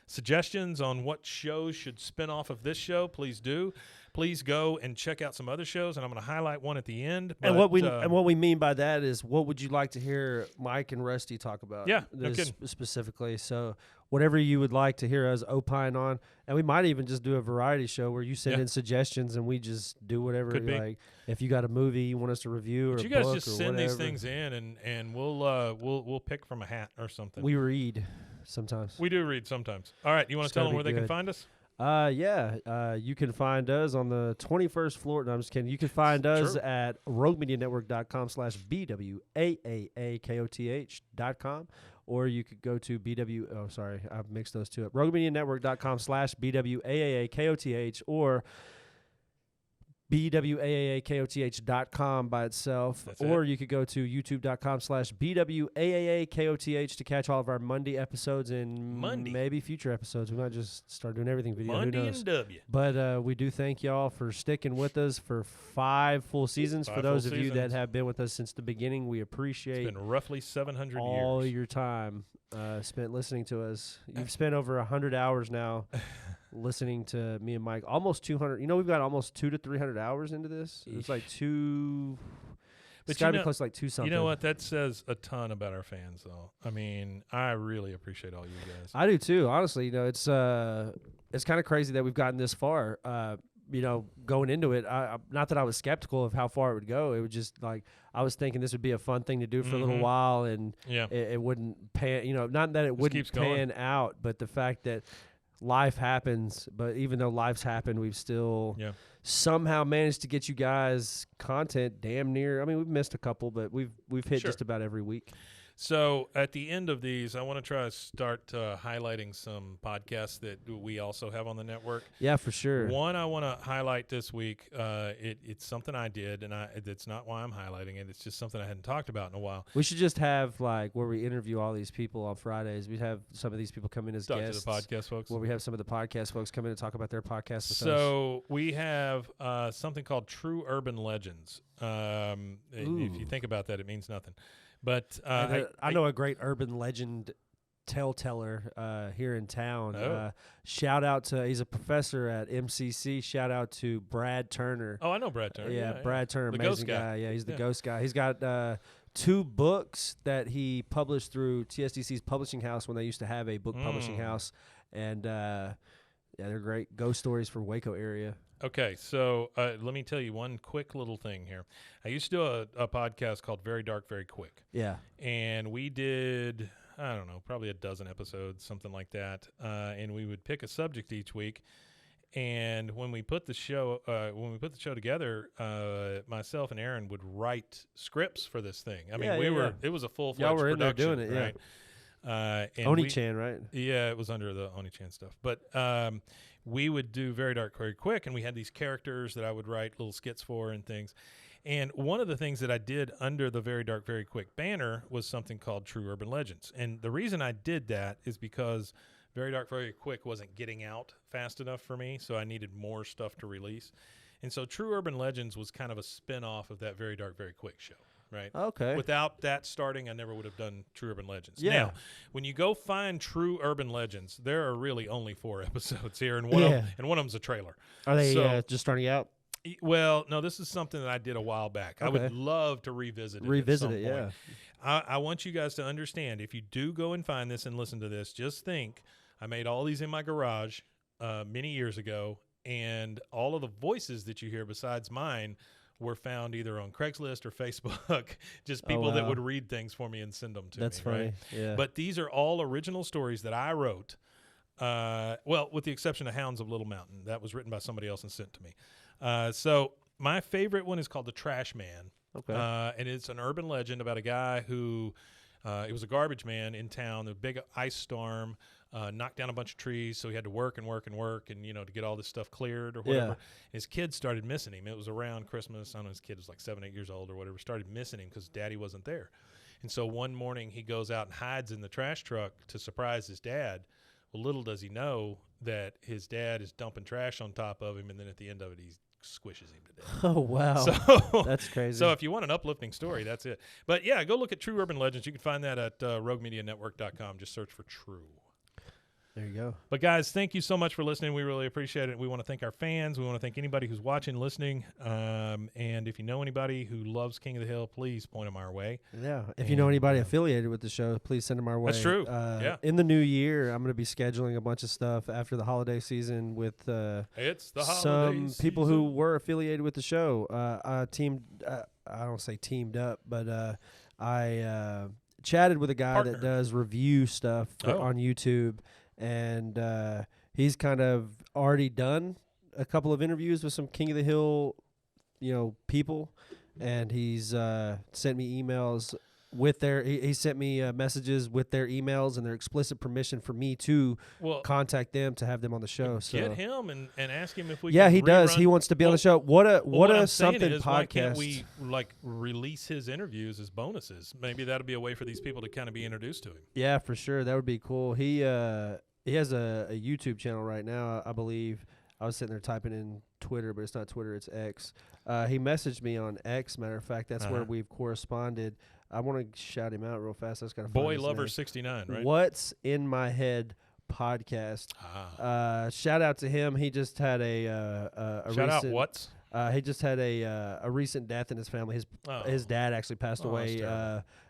suggestions on what shows should spin off of this show, please do. Please go and check out some other shows, and I'm going to highlight one at the end. And what we mean by that is, what would you like to hear Mike and Rusty talk about? Yeah, no kidding. Specifically. So whatever you would like to hear us opine on, and we might even just do a variety show where you send in suggestions and we just do whatever. Could be. Like if you got a movie you want us to review or But a you guys book just or send these whatever. things in, and we'll pick from a hat or something. We read sometimes. We do read sometimes. All right, you want to tell them where they can find us? You can find us on the 21st floor. No, I'm just kidding. You can find us at roguemedianetwork.com/BWAAAKOTH.com, or you could go to I've mixed those two up. RogueMediaNetwork.com/BWAAAKOTH or BWAAAKOTH.com by itself. Or you could go to YouTube.com/BWAAAKOTH to catch all of our Monday episodes and maybe future episodes. We might just start doing everything video. Monday Who knows? and W. But we do thank y'all for sticking with us for 5 full seasons. For those of you that have been with us since the beginning, we appreciate it's been roughly 700 all years. your time spent listening to us. You've spent over 100 hours now listening to me and Mike. Almost 200. You know, we've got almost 200 to 300 hours into this. It's like 2. It's got to be close to like 2 something. You know what? That says a ton about our fans, though. I mean, I really appreciate all you guys. I do too. Honestly, you know, it's kind of crazy that we've gotten this far. You know, going into it, not that I was skeptical of how far it would go. It was just like I was thinking this would be a fun thing to do for a little while, and it wouldn't pan. You know, not that it wouldn't pan out, but the fact that life happens. But even though life's happened, we've still somehow managed to get you guys content damn near. I mean, we've missed a couple, but we've hit just about every week. So at the end of these, I want to try to start highlighting some podcasts that we also have on the network. Yeah, for sure. One I want to highlight this week. It's something I did, and it's not why I'm highlighting it. It's just something I hadn't talked about in a while. We should just have like where we interview all these people on Fridays. We'd have some of these people come in as guests. Talk to the podcast folks. Where we have some of the podcast folks come in and talk about their podcast with us. So we have something called True Urban Legends. If you think about that, it means nothing. But I know a great urban legend tellteller here in town. Shout out to, he's a professor at MCC. Shout out to Brad Turner. Oh, I know Brad Turner. Yeah, Brad Turner, the amazing guy. Yeah, he's the ghost guy. He's got 2 books that he published through TSDC's publishing house when they used to have a book publishing house. And they're great ghost stories for Waco area. Okay, so let me tell you one quick little thing here. I used to do a podcast called Very Dark, Very Quick. Yeah. And we did, I don't know, probably a dozen episodes, something like that. And we would pick a subject each week. And when we put the show together, myself and Aaron would write scripts for this thing. I mean, it was a full-fledged Y'all were in production, there doing it, right? Oni-chan, right? Yeah, it was under the Oni-chan stuff. But we would do Very Dark, Very Quick, and we had these characters that I would write little skits for and things. And one of the things that I did under the Very Dark, Very Quick banner was something called True Urban Legends. And the reason I did that is because Very Dark, Very Quick wasn't getting out fast enough for me, so I needed more stuff to release. And so True Urban Legends was kind of a spin-off of that Very Dark, Very Quick show. Right. Okay. Without that starting, I never would have done True Urban Legends. Yeah. Now, when you go find True Urban Legends, there are really only 4 episodes here, and one of them's a trailer. Are they just starting out? Well, no, this is something that I did a while back. Okay. I would love to revisit it. At some point. Yeah. I want you guys to understand, if you do go and find this and listen to this, just think, I made all these in my garage many years ago, and all of the voices that you hear besides mine were found either on Craigslist or Facebook, just people that would read things for me and send them to me. That's funny. Right? Yeah. But these are all original stories that I wrote, well, with the exception of Hounds of Little Mountain. That was written by somebody else and sent to me. So my favorite one is called The Trash Man. Okay. And it's an urban legend about a guy who it was a garbage man in town. The big ice storm knocked down a bunch of trees, so he had to work and to get all this stuff cleared or whatever. Yeah. His kids started missing him. It was around Christmas. I don't know, his kid was like 7, 8 years old or whatever. Started missing him because Daddy wasn't there. And so one morning he goes out and hides in the trash truck to surprise his dad. Well, little does he know that his dad is dumping trash on top of him, and then at the end of it, he squishes him to death. Oh, wow. So that's crazy. So if you want an uplifting story, that's it. But, yeah, go look at True Urban Legends. You can find that at RogueMediaNetwork.com. Just search for True. There you go. But, guys, thank you so much for listening. We really appreciate it. We want to thank our fans. We want to thank anybody who's watching, listening. And if you know anybody who loves King of the Hill, please point them our way. Yeah. If you know anybody affiliated with the show, please send them our way. That's true. Yeah. In the new year, I'm going to be scheduling a bunch of stuff after the holiday season with it's the some people who were affiliated with the show. I don't say teamed up, but I chatted with a guy that does review stuff on YouTube. And he's kind of already done a couple of interviews with some King of the Hill, people, and he's sent me emails with their he sent me messages with their emails and their explicit permission for me to contact them to have them on the show. So get him and ask him if we. Yeah, can he does. rerun. He wants to be on the show. What a something is, podcast. Why can't we release his interviews as bonuses? Maybe that'll be a way for these people to kind of be introduced to him. Yeah, for sure. That would be cool. He has a YouTube channel right now, I believe. I was sitting there typing in Twitter, but it's not Twitter, it's X. He messaged me on X, matter of fact. That's where we've corresponded. I want to shout him out real fast. I just got to find Boy his Lover name. 69, right? What's in My Head podcast. Shout out to him. He just had a shout out recent, what's? He just had a recent death in his family. His dad actually passed away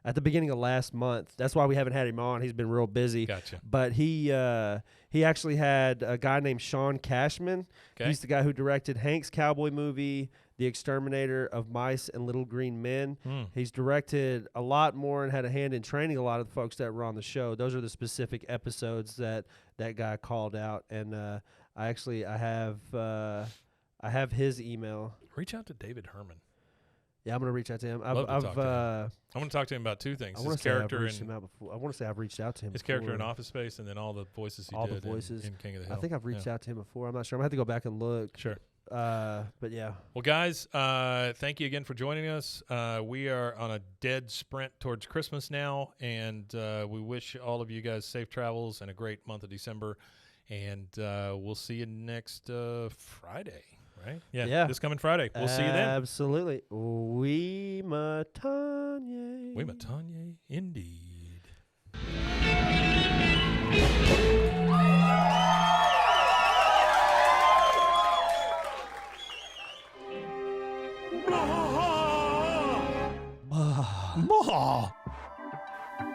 at the beginning of last month. That's why we haven't had him on. He's been real busy. Gotcha. But he actually had a guy named Sean Cashman. Okay. He's the guy who directed Hank's cowboy movie, The Exterminator of Mice and Little Green Men. He's directed a lot more and had a hand in training a lot of the folks that were on the show. Those are the specific episodes that guy called out. And I have his email. Reach out to David Herman. Yeah, I'm gonna reach out to him. I want to talk to him about two things: his character and I want to say I've reached out to him. His character in Office Space, and then all the voices he did in King of the Hill. I think I've reached out to him before. I'm not sure. I'm gonna have to go back and look. Sure. But yeah. Well, guys, thank you again for joining us. We are on a dead sprint towards Christmas now, and we wish all of you guys safe travels and a great month of December. And we'll see you next Friday. Right? Yeah. This coming Friday. We'll see you then. Absolutely. We matanye. We matanye, indeed.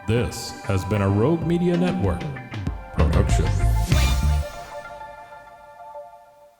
This has been a Rogue Media Network production.